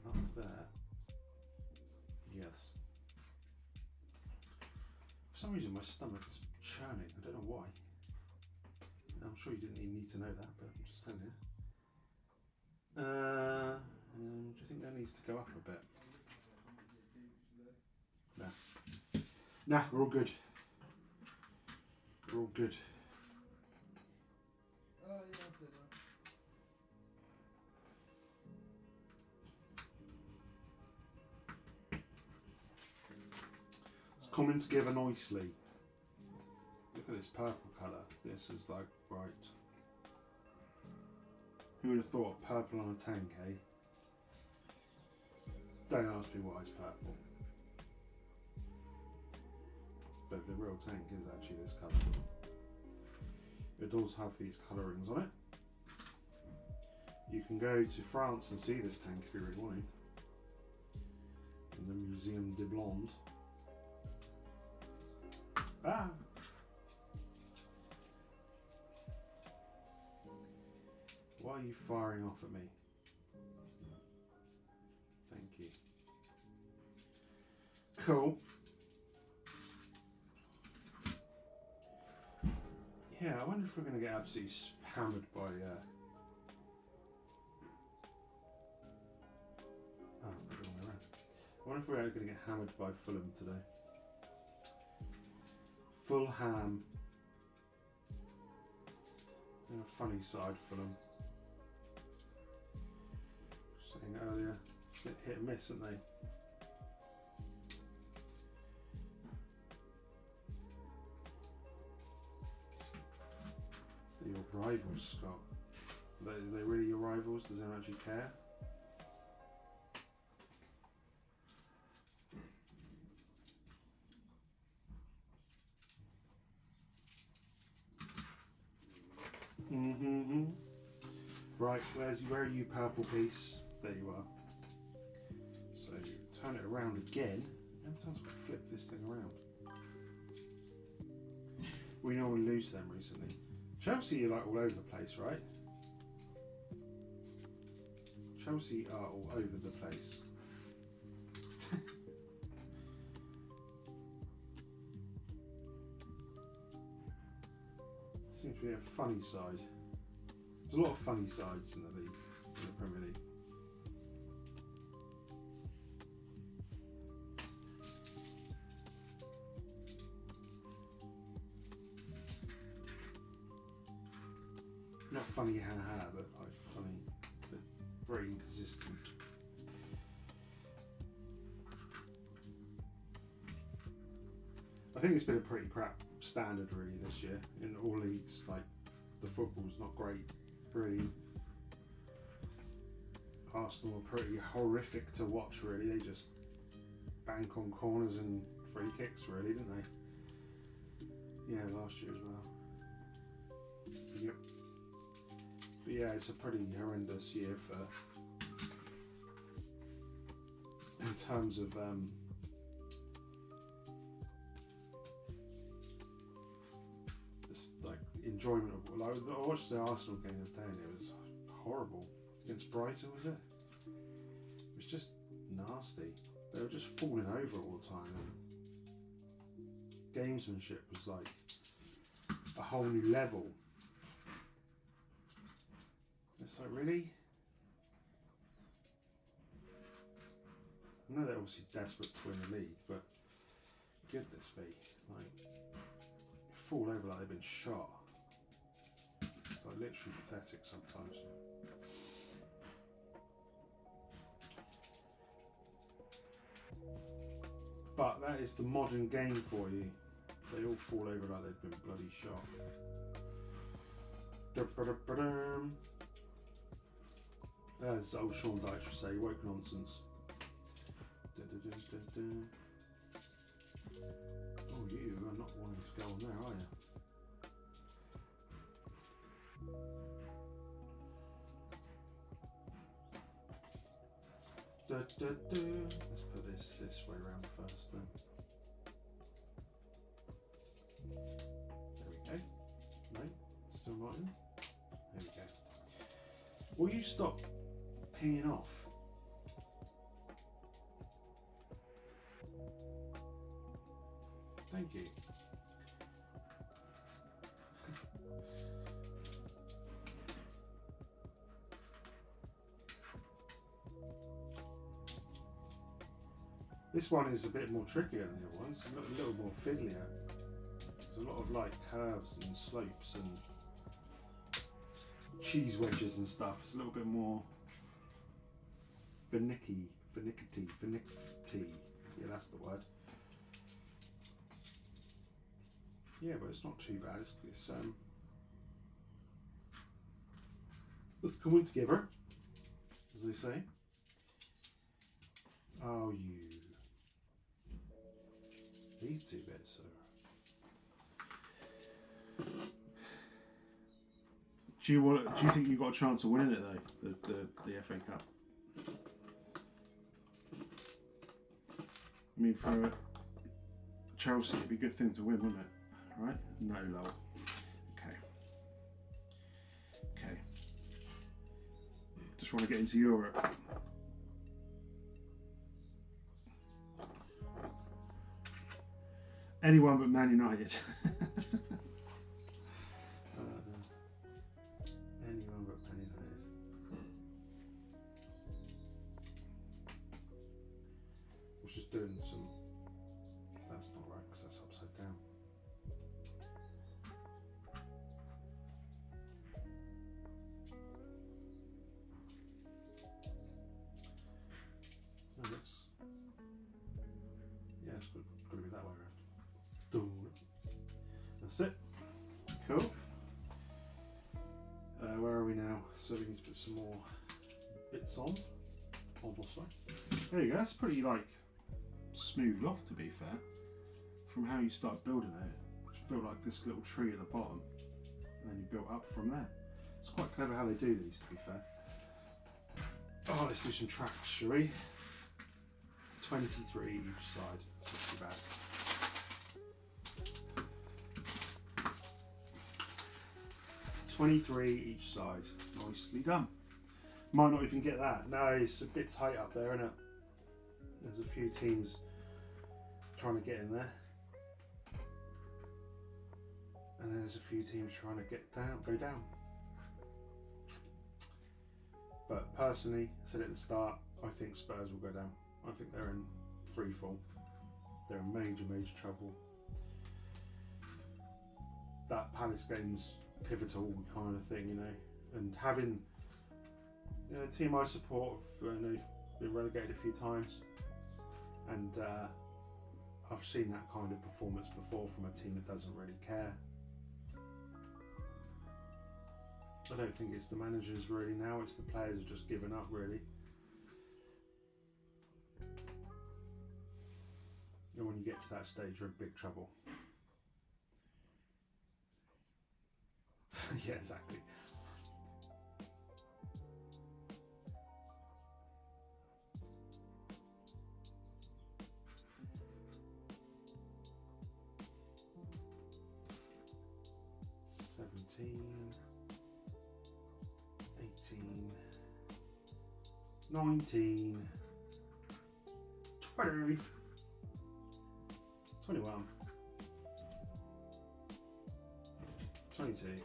up there? Yes. For some reason my stomach is churning. I don't know why. I'm sure you didn't even need to know that, but I'm just telling you. Do you think that needs to go up a bit? No. Nah, we're all good. We're all good. It's coming together nicely. Look at this purple colour. This is like right. Who would have thought purple on a tank, eh? Don't ask me why it's purple. But the real tank is actually this colour. It does have these colourings on it. You can go to France and see this tank if you really want to. In the Museum de Blonde. Ah! Why are you firing off at me? Thank you. Cool. Yeah, I wonder if we're going to get absolutely hammered by... Oh, the wrong way around. I wonder if we're going to get hammered by Fulham today. Fulham. They're a funny side, Fulham. Saying earlier, a bit hit and miss, aren't they? They're your rivals, Scott. Are they really your rivals? Does anyone actually care? Mm-hmm. Right, where are you, purple piece? There you are. So turn it around again. How many times have I flipped this thing around? We normally lose them recently. Chelsea are like all over the place, right? Chelsea are all over the place. Seems to be a funny side. There's a lot of funny sides in the league, in the Premier League. Not funny ha-ha, but like funny, but very inconsistent. I think it's been a pretty crap standard really this year in all leagues. Like the football's not great really. Arsenal are pretty horrific to watch really. They just bank on corners and free kicks really, didn't they? Yeah, last year as well. Yep. But yeah, it's a pretty horrendous year for in terms of this like enjoyment of like I watched the Arsenal game the other day and it was horrible. Against Brighton, was it? It was just nasty. They were just falling over all the time and gamesmanship was like a whole new level. It's like, really? I know they're obviously desperate to win the league, but goodness me, like, fall over like they've been shot. It's like literally pathetic sometimes. But that is the modern game for you. They all fall over like they've been bloody shot. As old Sean Dyche would say, woke nonsense. Oh, you are not wanting to go on there, are you? Let's put this way around first then. There we go. No, still not in. There we go. Will you stop pinging off? Thank you. This one is a bit more trickier than the other ones, a little more fiddlier. There's a lot of like curves and slopes and cheese wedges and stuff. It's a little bit more finicky. Yeah, that's the word. Yeah, but it's not too bad. It's coming together, as they say. Oh, these two bits are. Do you think you got a chance of winning it though? The FA Cup. I mean, for Chelsea, it'd be a good thing to win, wouldn't it? Right? No, lol. Okay. Just want to get into Europe. Anyone but Man United. Anyone but Man United. I was just doing some. That's not right because that's upside down. No, it's got to be that way around. That's it. Cool. Where are we now? So we need to put some more bits on. Almost like. There you go. That's pretty like smoothed off, to be fair. From how you start building it, just built like this little tree at the bottom, and then you built up from there. It's quite clever how they do these, to be fair. Oh, let's do some tracks, shall we? 23 each side. It's not too bad. 23 each side. Nicely done. Might not even get that. No, it's a bit tight up there, isn't it? There's a few teams trying to get in there. And there's a few teams trying to go down. But personally, I said at the start, I think Spurs will go down. I think they're in free fall. They're in major trouble. That Palace game's pivotal kind of thing, you know, and having a team I support have been relegated a few times, and I've seen that kind of performance before from a team that doesn't really care. I don't think it's the managers really now, it's the players who've just given up really. And when you get to that stage, you're in big trouble. Yeah, exactly. $17, $18, $19, $20, $21, $22,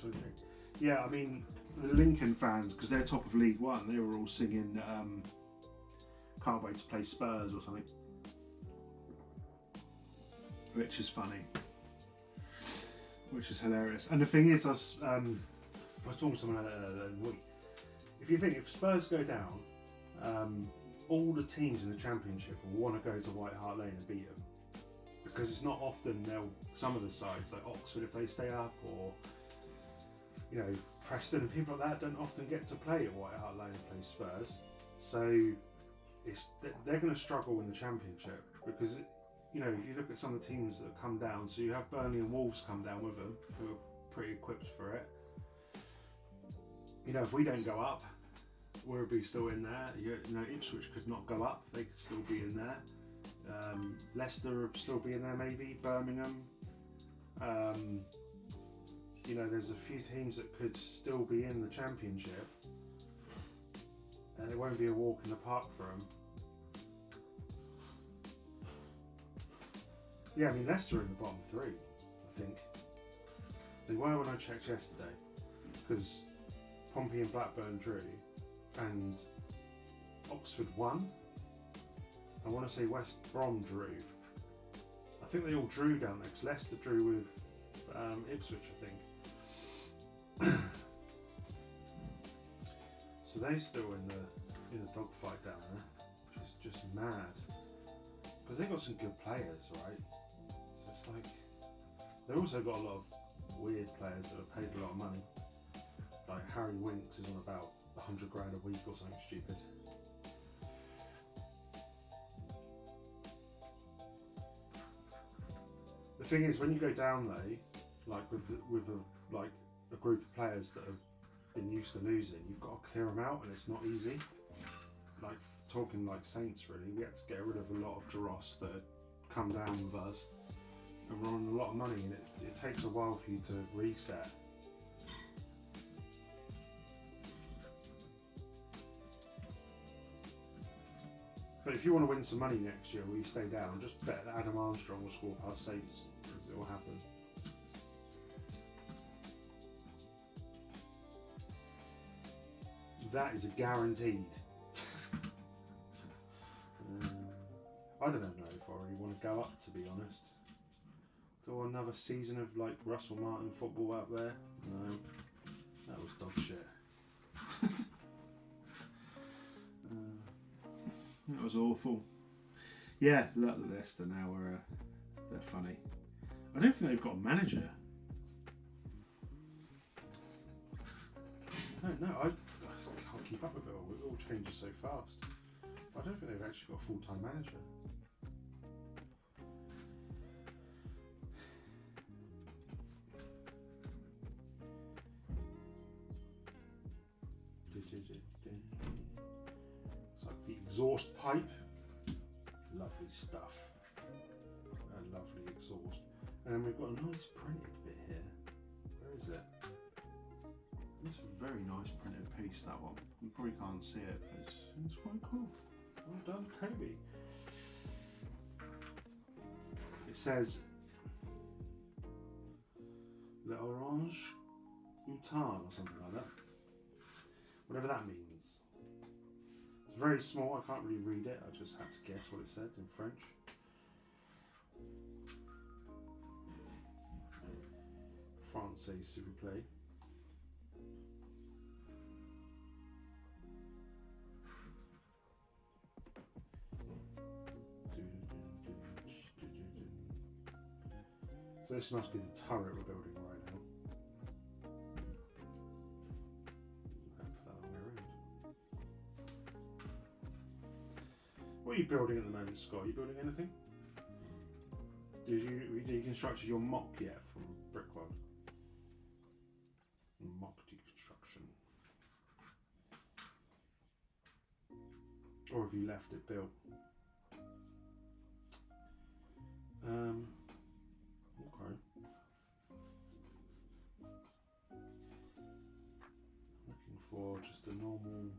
$23. Yeah, I mean, the Lincoln fans, because they're top of League One, they were all singing Can't Wait to Play Spurs or something. Which is funny. Which is hilarious. And the thing is, I was talking to someone the week. If you think, if Spurs go down, all the teams in the Championship will want to go to White Hart Lane and beat them. Because it's not often some of the sides, like Oxford if they stay up, or you know, Preston and people like that don't often get to play at White Hart Lane and play Spurs. So they're going to struggle in the Championship because, you know, if you look at some of the teams that have come down, so you have Burnley and Wolves come down with them, who are pretty equipped for it. You know, if we don't go up, we'll be still in there. You know, Ipswich could not go up; they could still be in there. Leicester would still be in there, maybe Birmingham. You know, there's a few teams that could still be in the Championship, and it won't be a walk in the park for them. Yeah, I mean, Leicester are in the bottom three, I think. They were when I checked yesterday, because Pompey and Blackburn drew, and Oxford won. I want to say West Brom drew. I think they all drew down there, because Leicester drew with Ipswich, I think. So they're still in the dogfight down there, which is just mad. Because they've got some good players, right? So it's like, they've also got a lot of weird players that have paid a lot of money. Like Harry Winks is on about 100 grand a week or something stupid. The thing is, when you go down there, like with a group of players that have been used to losing, you've got to clear them out, and it's not easy. Like talking like Saints, really, we had to get rid of a lot of Dross that had come down with us, and we're on a lot of money, and it takes a while for you to reset. But if you want to win some money next year, will you stay down? Just bet that Adam Armstrong will score past Saints, because it will happen. That is a guaranteed. I don't know if I really want to go up, to be honest. Do another season of like Russell Martin football out there? No, that was dog shit. That was awful. Yeah, look, Leicester now they're funny. I don't think they've got a manager. I don't know. I can't keep up with it all. It all changes so fast. I don't think they've actually got a full-time manager. It's like the exhaust pipe. Lovely stuff. A lovely exhaust. And then we've got a nice printed bit here. Where is it? It's a very nice printed piece, that one. You probably can't see it, but it's quite cool. Well done, Kobe. It says Le Orange Outan or something like that. Whatever that means. It's very small, I can't really read it, I just had to guess what it said in French. Français, s'il vous plaît. So this must be the turret we're building right now. Put that on there. What are you building at the moment, Scott? Are you building anything? Did you constructed your mock yet from Brickworld? Mock deconstruction. Or have you left it built? Okay. Looking for just a normal.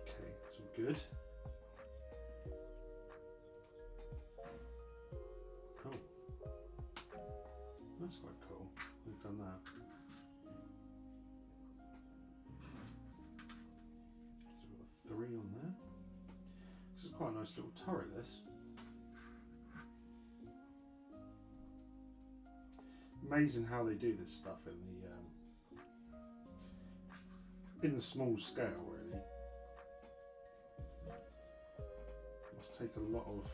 Okay, it's all good. That's quite cool. We've done that. So we've got 3 on there. This is quite a nice little turret, this. Amazing how they do this stuff in the small scale, really. Must take a lot of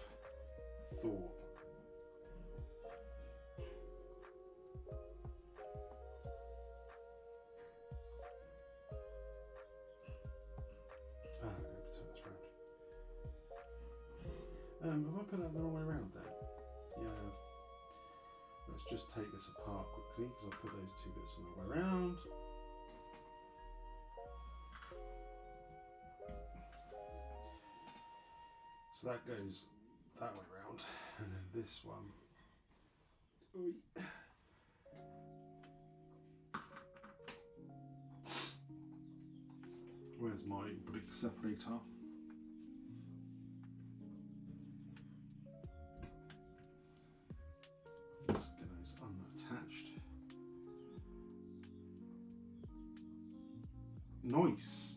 thought. Ah, I'm going to turn this round. Have I put that the wrong way around then? Yeah, I have. Let's just take this apart quickly because I'll put those two bits the wrong way around. So that goes that way round, and then this one. Where's my big separator? Let's get those unattached. Nice.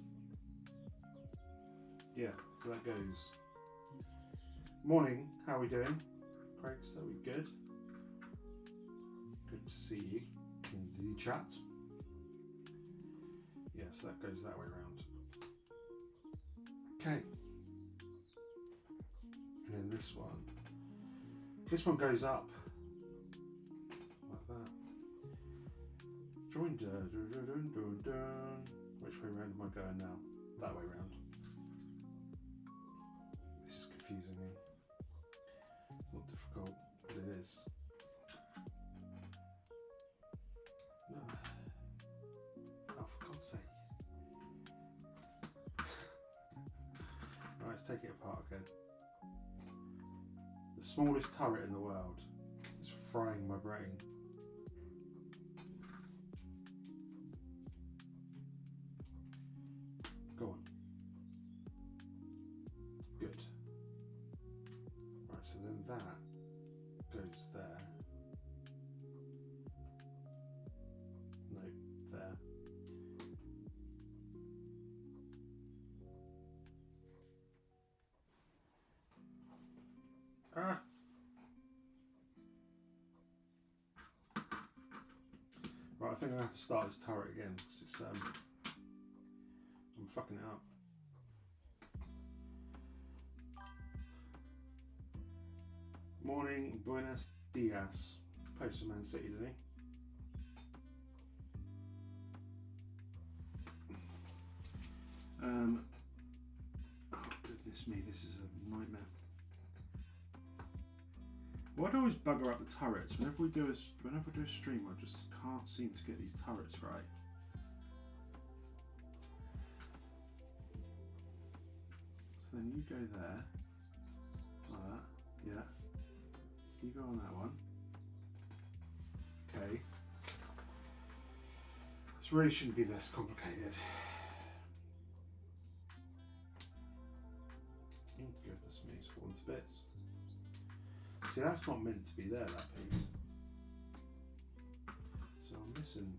Yeah, so that goes. Morning, how are we doing? Craig, so we good? Good to see you in the chat. Yeah, so that goes that way around. Okay. And then this one goes up like that. Join. Which way round am I going now? That way round. This is confusing me. It's not difficult, but it is. No. Oh, for God's sake. Right, let's take it apart again. The smallest turret in the world is frying my brain. Go on. Good. Right, so then that goes there. No, there. Ah. Right, I think I'm gonna have to start this turret again because it's I'm fucking it up. Morning, buenos dias. Plays for Man City, didn't he? Oh goodness me, this is a nightmare. Why do I always bugger up the turrets? Whenever we do a stream, I just can't seem to get these turrets right. So then you go there, like that, yeah. You go on that one. Okay. This really shouldn't be this complicated. Oh goodness me, it's fallen to bits. See, that's not meant to be there, that piece. So I'm missing.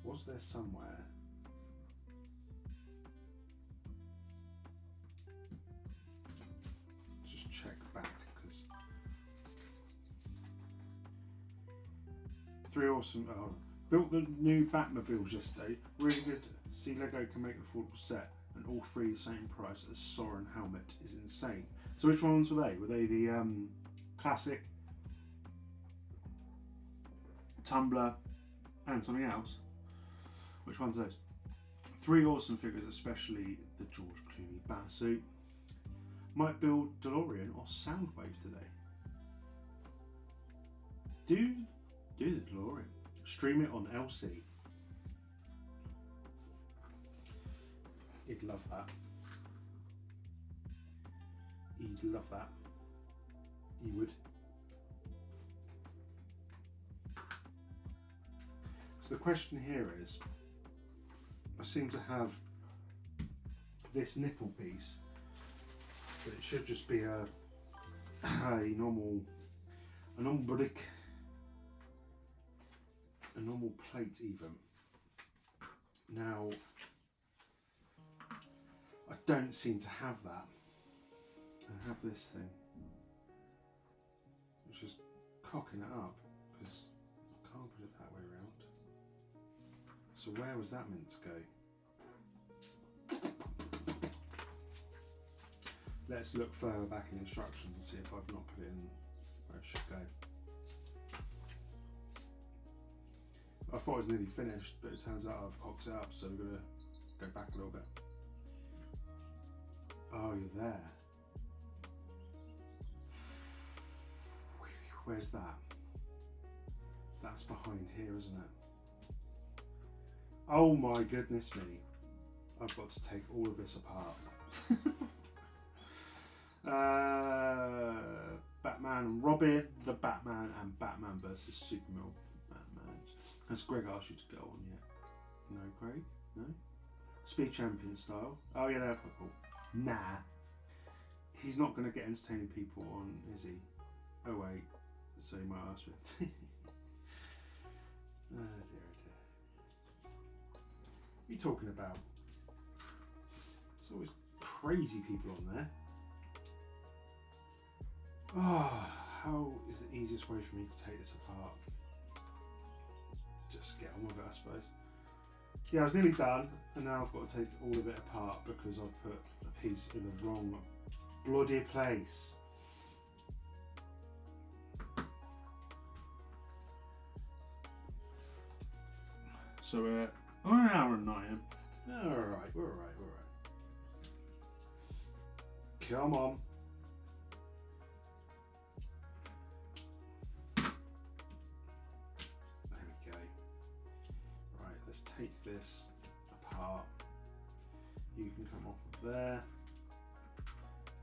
Was there somewhere? Just check back, because 3 awesome. Oh, built the new Batmobiles yesterday. Really good to see Lego can make an affordable set, and all 3 the same price as Soren helmet is insane. So which ones were they? Were they the classic, Tumbler, and something else? Which one's those? 3 awesome figures, especially the George Clooney Batsuit. Might build DeLorean or Soundwave today. Do the DeLorean. Stream it on LC. He'd love that. He'd love that. He would. So the question here is, I seem to have this nipple piece, but it should just be a normal brick, a normal plate even. Now, I don't seem to have that. I have this thing, which is cocking it up because I can't put it that way around. So where was that meant to go? Let's look further back in the instructions and see if I've not put it in where it should go. I thought it was nearly finished, but it turns out I've cocked it up, so we're going to go back a little bit. Oh, you're there. Where's that? That's behind here, isn't it? Oh my goodness me. I've got to take all of this apart. Batman and Robin, the Batman and Batman versus Superman. Has Greg asked you to go on yet? No, Greg? No? Speed Champion style. Oh yeah, they're quite cool. Nah. He's not going to get entertaining people on, is he? Oh wait. So you might ask me. Oh dear, oh dear. What are you talking about? There's always crazy people on there. Oh, how is the easiest way for me to take this apart? Just get on with it, I suppose. Yeah, I was nearly done, and now I've got to take all of it apart because I've put a piece in the wrong bloody place. So we're on an hour and 9. Alright, we're alright, we're alright. Come on. Take this apart. You can come off of there.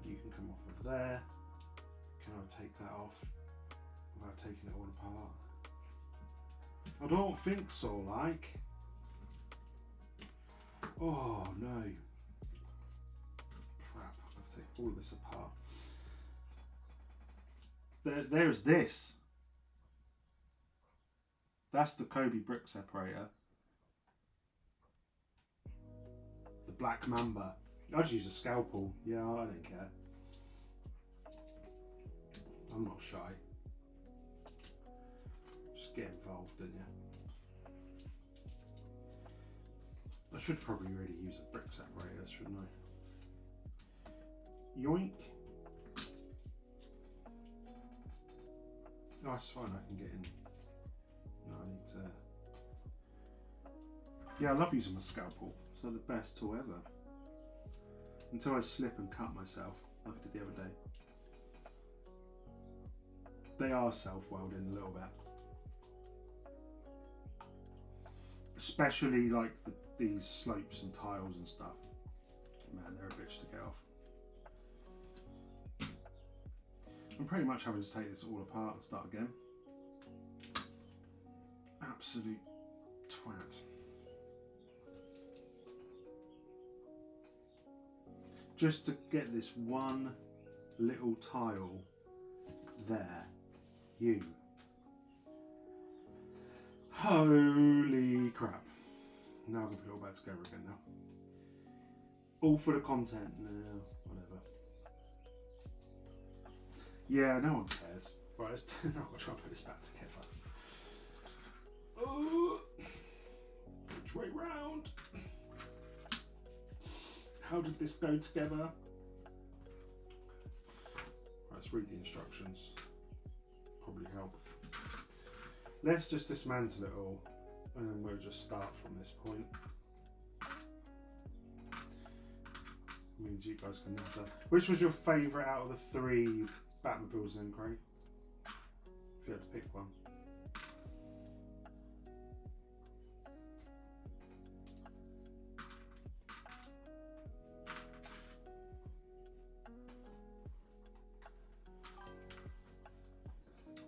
You can come off of there. Can I take that off without taking it all apart? I don't think so, like. Oh no. Crap, I've got to take all of this apart. There's this. That's the Cobi brick separator. Black Mamba. I just use a scalpel. Yeah, I don't care. I'm not shy. Just get involved, don't you? I should probably really use a brick separator, shouldn't I? Yoink. Oh, that's fine, I can get in. No, I need to... Yeah, I love using my scalpel. It's like the best tool ever. Until I slip and cut myself, like I did the other day. They are self-welding a little bit. Especially like these slopes and tiles and stuff. Man, they're a bitch to get off. I'm pretty much having to take this all apart and start again. Absolute twat. Just to get this one little tile there. You. Holy crap. Now I'm going to put it all back together again now. All for the content. No, whatever. Yeah, no one cares. Right, let's now I've got to try and put this back together. Oh, which way round? How did this go together? Right, let's read the instructions. Probably help. Let's just dismantle it all and then we'll just start from this point. Means you guys can never. Which was your favourite out of the 3 Batmobiles then, Craig? If you had to pick one.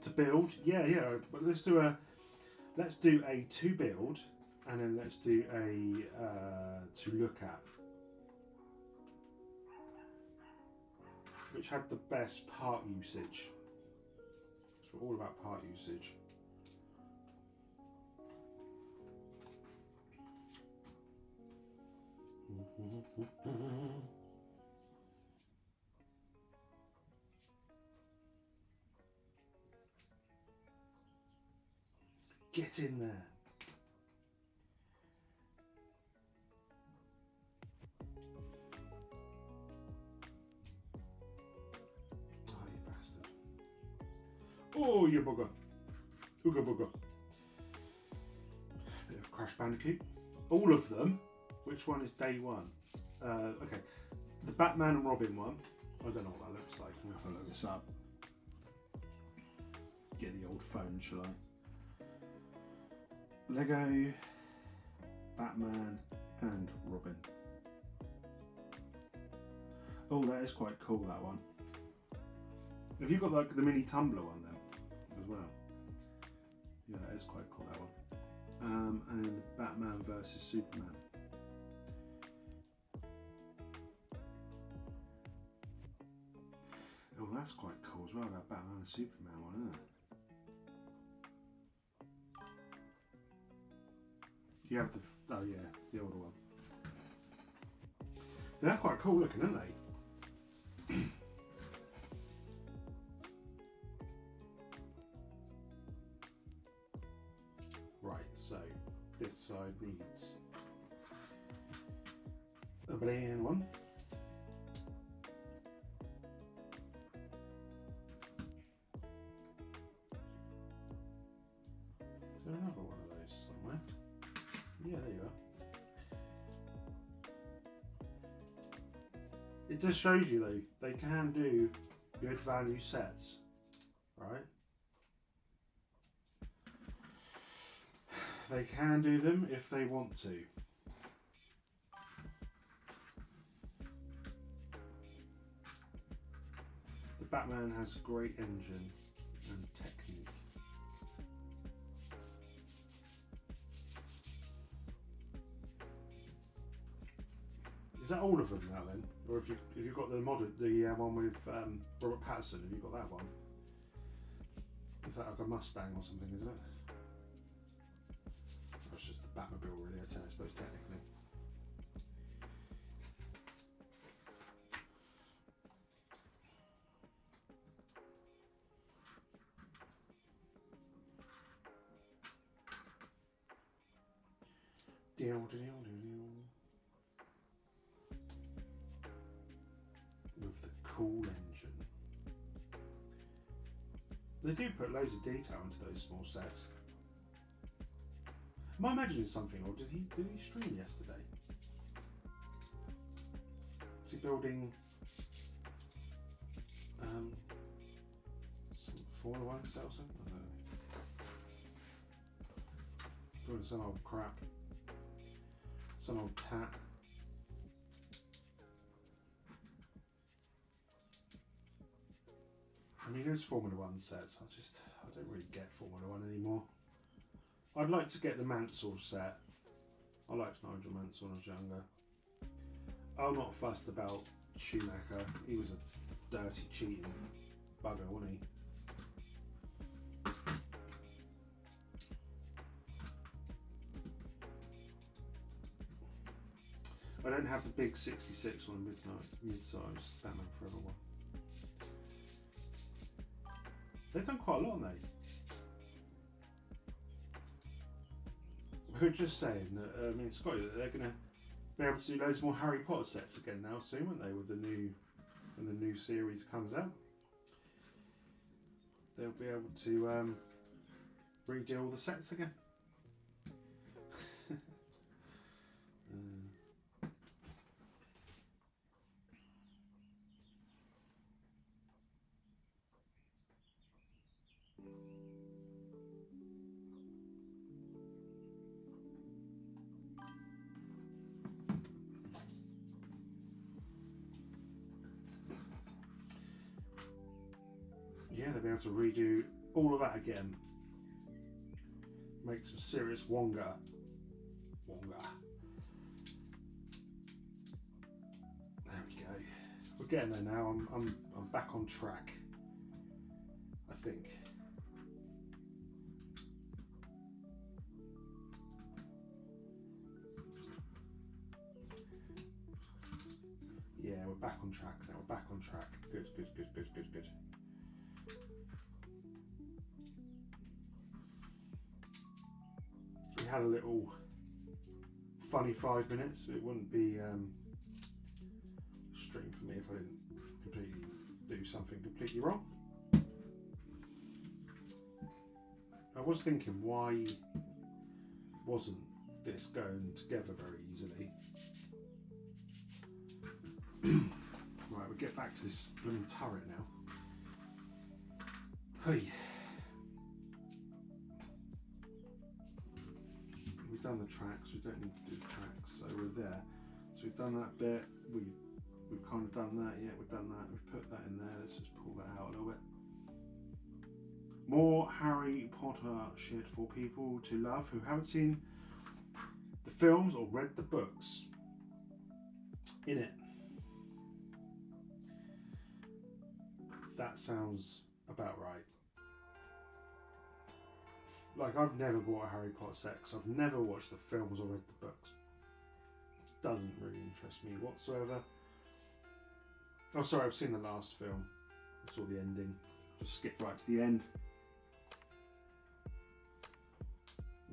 To build, yeah, but let's do a to build, and then let's do a to look at. Which had the best part usage. So we're all about part usage. Get in there. Oh, you bastard. Oh, you bugger. Booger booger. Bit of Crash Bandicoot. All of them. Which one is day one? Okay. The Batman and Robin one. I don't know what that looks like. I'm going to have to look this up. Get the old phone, shall I? Lego, Batman and Robin. Oh, that is quite cool, that one. Have you got like the mini tumbler one then as well? Yeah, that is quite cool, that one. And then Batman versus Superman. Oh, that's quite cool as well, that Batman and Superman one, isn't it? You have the, oh yeah, the older one. They're quite cool looking, aren't they? Right, so this side needs a plain one. Is there another one of those somewhere? Yeah, there you are. It just shows you though, they can do good value sets, right? They can do them if they want to. The Batman has a great engine and technique. Is that all of them now then? Or if you've got the modded, the one with Robert Pattinson, have you got that one? Is that like a Mustang or something, isn't it? Or it's just the Batmobile really, I suppose technically. With the cool engine. They do put loads of detail into those small sets. Am I imagining something, or did he stream yesterday? Was he building some Formula 1 set or something? I don't know. Doing some old crap. Some old tat. I mean, there's Formula 1 sets. I don't really get Formula 1 anymore. I'd like to get the Mansell set. I liked Nigel Mansell when I was younger. I'm not fussed about Schumacher. He was a dirty, cheating bugger, wasn't he? I don't have the big 66 on a mid-size Batman Forever one. They've done quite a lot, haven't they? We were just saying that, I mean, Scotty, that they're going to be able to do loads more Harry Potter sets again now soon, won't they, with the new, when the new series comes out. They'll be able to redo all the sets again. Yeah, they'll be able to redo all of that again. Make some serious Wonga. There we go. We're getting there now. I'm back on track, I think. Yeah, we're back on track now. We're back on track. Good. we had a little funny 5 minutes. It wouldn't be a stream for me if I didn't completely do something completely wrong. I was thinking, why wasn't this going together very easily? Right, we'll get back to this blooming turret now. Hey. We've done the tracks, we don't need to do the tracks, so we're there. So we've done that bit, we've kind of done that, yeah, we've done that, we've put that in there, let's just pull that out a little bit. More Harry Potter shit for people to love who haven't seen the films or read the books. In it. That sounds about right. Like, I've never bought a Harry Potter set because I've never watched the films or read the books. Doesn't really interest me whatsoever. Oh, sorry, I've seen the last film. I saw the ending. Just skipped right to the end.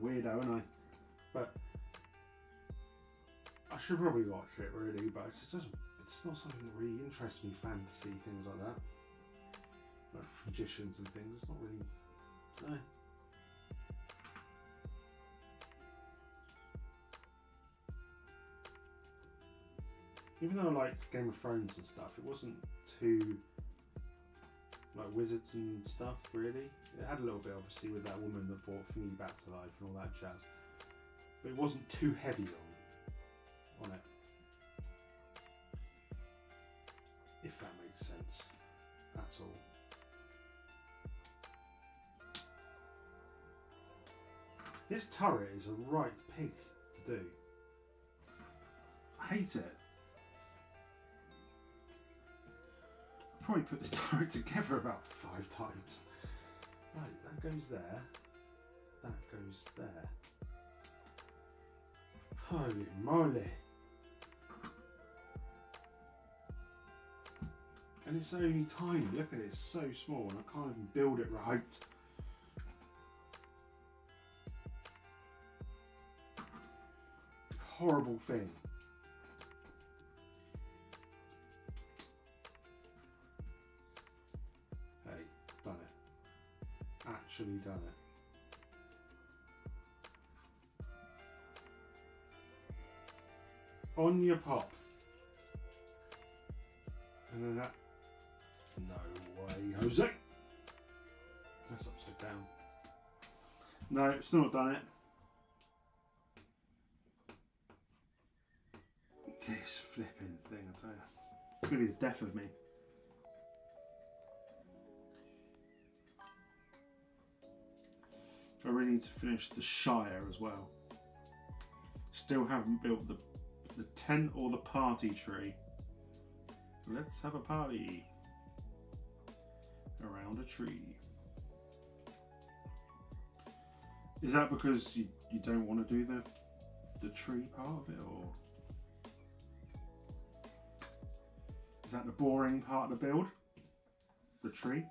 Weirdo, ain't I? But I should probably watch it, really, but it's not something that really interests me, fantasy, things like that. Like magicians and things, it's not really, no. Even though I liked Game of Thrones and stuff, it wasn't too like wizards and stuff, really. It had a little bit, obviously, with that woman that brought Thingy back to life and all that jazz. But it wasn't too heavy on it. If that makes sense. That's all. This turret is a right pig to do. I hate it. Probably put this turret together about 5 times. Right, that goes there. That goes there. Holy moly. And it's only tiny. Look at it, it's so small and I can't even build it right. Horrible thing. Actually done it. On your pop. And then that. No way, Jose. That's upside down. No, it's still not done it. This flipping thing, I tell you. It's going to be the death of me. I really need to finish the Shire as well. Still haven't built the tent or the party tree. Let's have a party around a tree. Is that because you don't want to do the tree part of it, or is that the boring part of the build? The tree?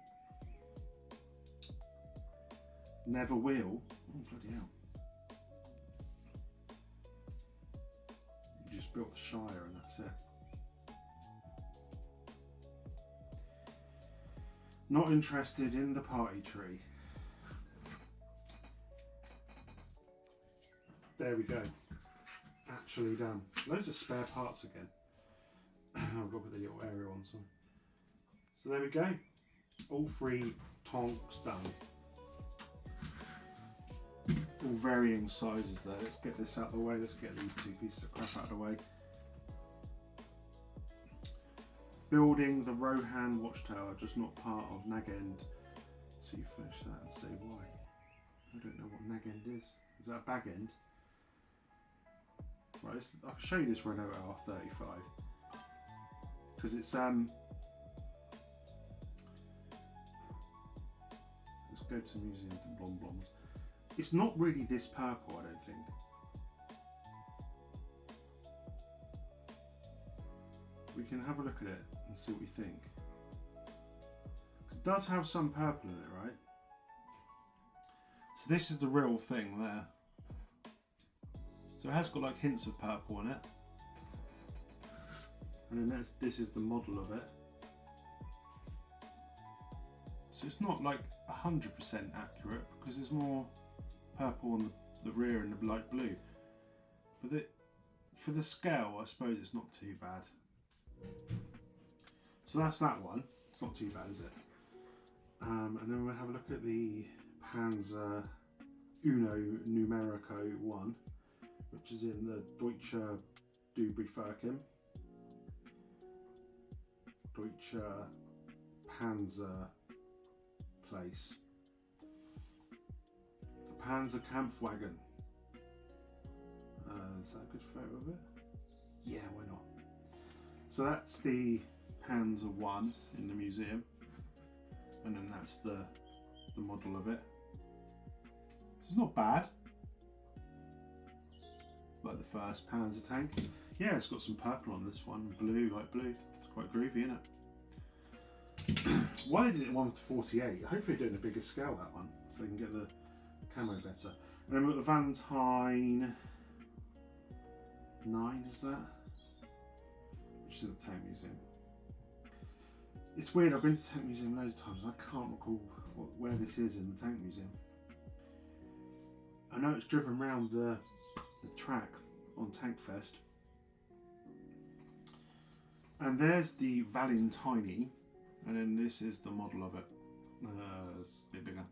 Never will. Oh, bloody hell. You just built the Shire and that's it. Not interested in the party tree. There we go. Actually done. Loads of spare parts again. I've got to put the little area on some. So there we go. All 3 tonks done. All varying sizes there. Let's get this out of the way. Let's get these 2 pieces of crap out of the way. Building the Rohan watchtower, just not part of Nag End. So you finish that and say why. I don't know what Nag End is. Is that a bag end? Right, I'll show you this Renault R35. Because it's let's go to Museum of Blom Bloms. It's not really this purple, I don't think. We can have a look at it and see what we think. It does have some purple in it, right? So this is the real thing there. So it has got like hints of purple on it. And then this is the model of it. So it's not like 100% accurate because there's more purple on the rear and the light blue. But for the scale, I suppose it's not too bad. So that's that one. It's not too bad, is it? And then we'll have a look at the Panzer Uno Numerico 1, which is in the Deutsche Dubri-Firkin. Deutsche Panzer place. Panzer Kampfwagen. Is that a good photo of it? Yeah, why not? So that's the Panzer 1 in the museum, and then that's the model of it. So it's not bad. Like the first Panzer tank. Yeah, it's got some purple on this one, blue, light blue. It's quite groovy, isn't it? Why did it 1:48? Hopefully doing a bigger scale, that one, so they can get the camo better. And then we've got the Velentine 9, is that? Which is at the Tank Museum. It's weird, I've been to the Tank Museum loads of times and I can't recall where this is in the Tank Museum. I know it's driven around the track on Tank Fest. And there's the Velentine, and then this is the model of it. It's a bit bigger.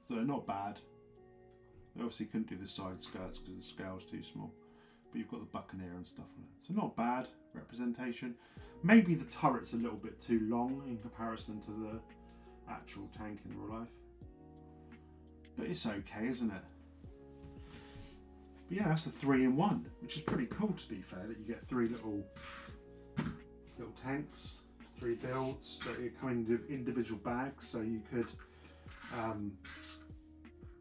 So not bad. They obviously couldn't do the side skirts because the scale's too small. But you've got the Buccaneer and stuff on it. So not bad representation. Maybe the turret's a little bit too long in comparison to the actual tank in real life. But it's okay, isn't it? But yeah, that's the 3-in-1, which is pretty cool, to be fair, that you get 3 little tanks, 3 builds that come in individual bags, so you could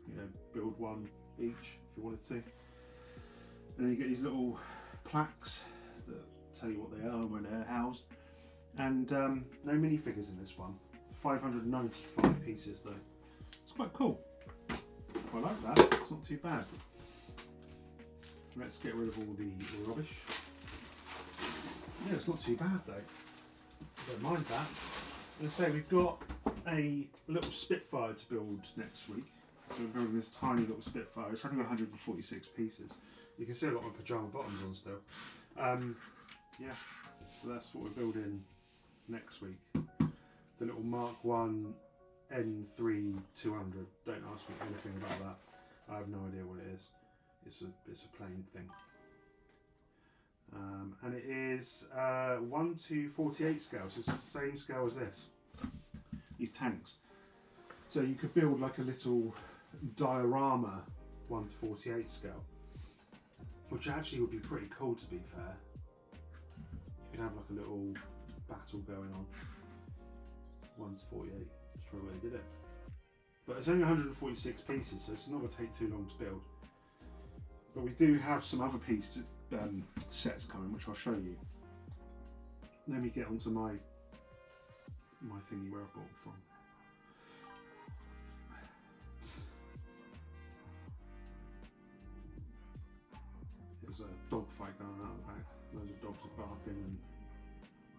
you know, build one each if you wanted to. And then you get these little plaques that tell you what they are and where they're housed. And no minifigures in this one. 595 pieces though. It's quite cool. I like that. It's not too bad. Let's get rid of all the rubbish. Yeah, it's not too bad though. Don't mind that. As I say, we've got a little Spitfire to build next week. So we're building this tiny little Spitfire. It's only 146 pieces. You can see I've got my pyjama bottoms on still. Yeah, so that's what we're building next week. The little Mark 1 N3 200. Don't ask me anything about that. I have no idea what it is. It's a plain thing. And it is 1:48 scale, so it's the same scale as this. These tanks. So you could build like a little diorama 1:48 scale, which actually would be pretty cool, to be fair. You could have like a little battle going on. 1:48. That's probably where they did it. But it's only 146 pieces, so it's not going to take too long to build. But we do have some other sets coming, which I'll show you. Let me get onto my thingy where I bought it from. There's a dog fight going on out the back. Loads of dogs are barking and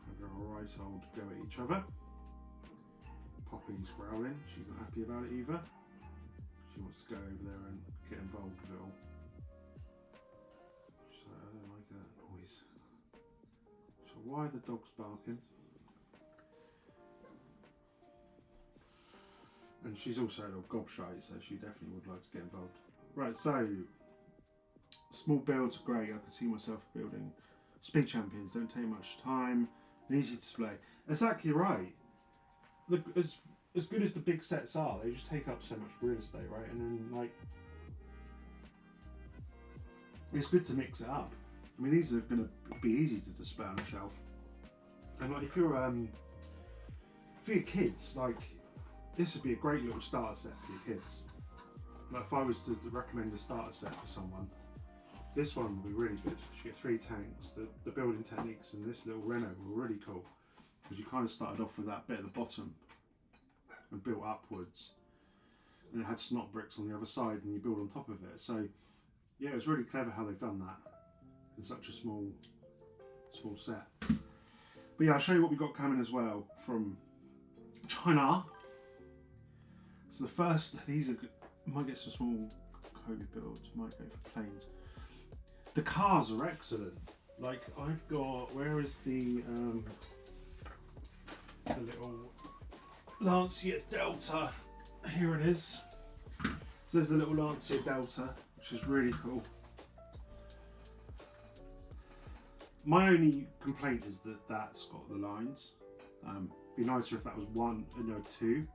having a right old go at each other. Poppy's growling. She's not happy about it either. She wants to go over there and get involved with it all. So I don't like that noise. So why are the dogs barking? And she's also a little gobshite, so she definitely would like to get involved. Right, so small builds are great. I could see myself building. Speed champions don't take much time and easy to display. Exactly right. As good as the big sets are, they just take up so much real estate, right? And then like, it's good to mix it up. I mean, these are going to be easy to display on a shelf. And like, if you're for your kids, like, this would be a great little starter set for your kids. Like, if I was to recommend a starter set for someone, this one would be really good. You get 3 tanks, the building techniques, and this little Renault were really cool, because you kind of started off with that bit at the bottom and built upwards, and it had snot bricks on the other side, and you build on top of it. So yeah, it's really clever how they've done that in such a small set. But yeah, I'll show you what we got coming as well from China. So the first, these are good. Might get some small Kobe builds, might go for planes. The cars are excellent. Like I've got, where is the little Lancia Delta? Here it is. So there's the little Lancia Delta, which is really cool. My only complaint is that that's got the lines. Be nicer if that was one, no, two,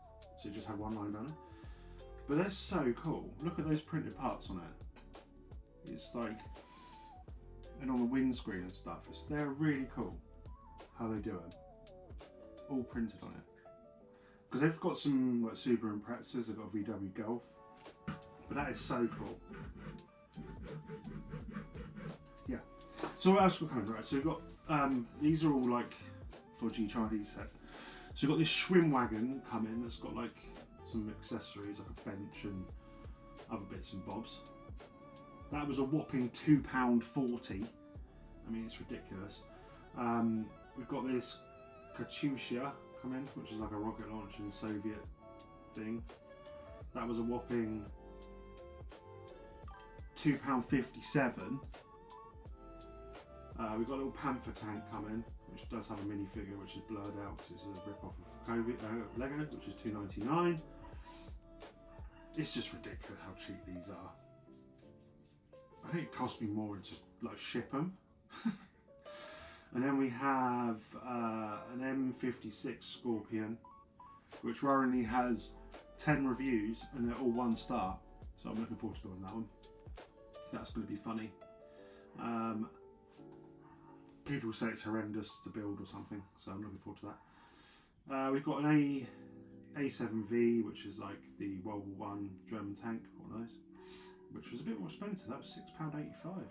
so just have one line down it. But they're so cool. Look at those printed parts on it. It's like, and on the windscreen and stuff. They're really cool how they do it. All printed on it. Because they've got some like Subaru Imprezas. They've got a VW Golf. But that is so cool. Yeah. So what else we're coming, right? So we've got these are all like dodgy Chinese sets. So we've got this Schwinn wagon coming that's got like some accessories like a bench and other bits and bobs. That was a whopping £2.40. I mean, it's ridiculous. We've got this Katyusha coming, which is like a rocket launching Soviet thing. That was a whopping £2.57. We've got a little Panther tank coming, which does have a minifigure, which is blurred out because it's a rip-off of Kobe, Lego, which is £2.99. It's just ridiculous how cheap these are. I think it cost me more to like ship them. And then we have an M56 Scorpion, which only has 10 reviews and they're all 1 star. So I'm looking forward to building that one. That's going to be funny. People say it's horrendous to build or something, so I'm looking forward to that. We've got an A7V, which is like the World War I German tank, one of those, which was a bit more expensive. That was £6.85.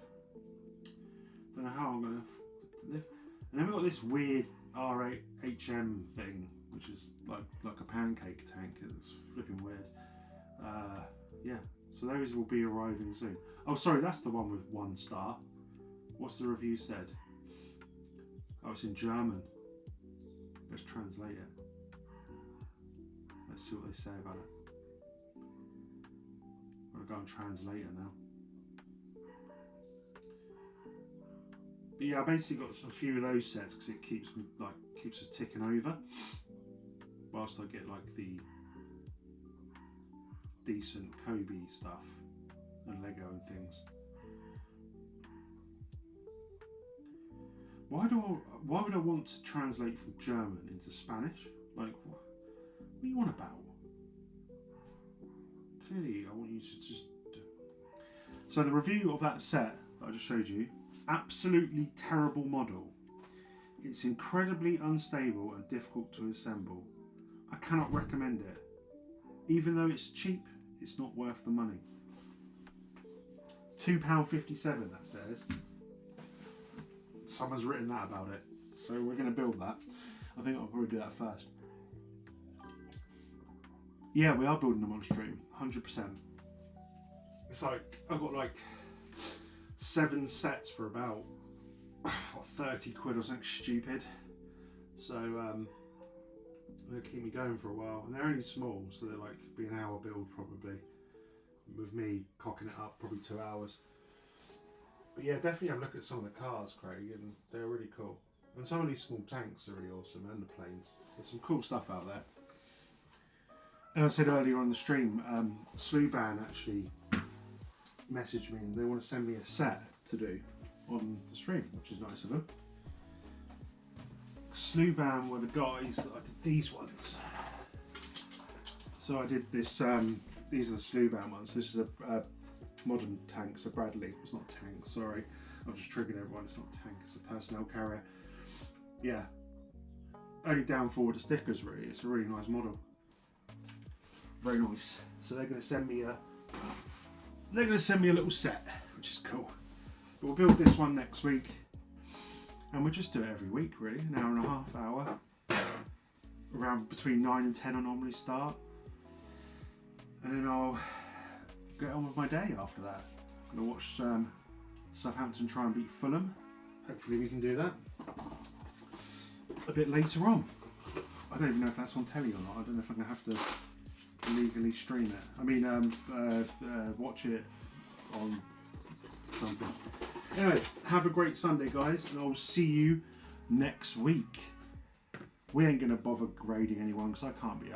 Don't know how I'm going to live. And then we've got this weird R8HM thing, which is like a pancake tank. It's flipping weird. Yeah, so those will be arriving soon. Oh, sorry, that's the one with 1 star. What's the review said? Oh, it's in German. Let's translate it. Let's see what they say about it. I'm gonna go and translate it now. But yeah, I basically got a few of those sets because it keeps us ticking over, whilst I get like the decent Kobe stuff and Lego and things. Why would I want to translate from German into Spanish? Like, what are you on about? Clearly, I want you to just... So the review of that set that I just showed you, absolutely terrible model. It's incredibly unstable and difficult to assemble. I cannot recommend it. Even though it's cheap, it's not worth the money. £2.57 that says. Someone's written that about it. So we're going to build that. I think I'll probably do that first. Yeah, we are building them on stream, 100%. It's like, I've got like 7 sets for about 30 quid or something stupid. So they'll keep me going for a while. And they're only small, so they're like be an hour build probably. With me cocking it up, probably 2 hours. But yeah, definitely have a look at some of the cars, Craig, and they're really cool. And some of these small tanks are really awesome, and the planes. There's some cool stuff out there. And I said earlier on the stream, Sluban actually messaged me and they want to send me a set to do on the stream, which is nice of them. Sluban were the guys that I did these ones. So I did this, these are the Sluban ones. This is a modern tank, so Bradley. It's not a tank, sorry. I've just triggered everyone, it's not a tank, it's a personnel carrier. Yeah. Only down forward the stickers really, it's a really nice model. Very nice. So they're going to send me a little set, which is cool. But we'll build this one next week, and we'll just do it every week really, an hour and a half, hour. Around between 9 and 10 I normally start, and then I'll get on with my day after that. Gonna watch Southampton try and beat Fulham. Hopefully we can do that a bit later on. I don't even know if that's on telly or not. I don't know if I'm gonna have to legally stream it. I mean, watch it on something. Anyway, have a great Sunday, guys, and I'll see you next week. We ain't gonna bother grading anyone because I can't be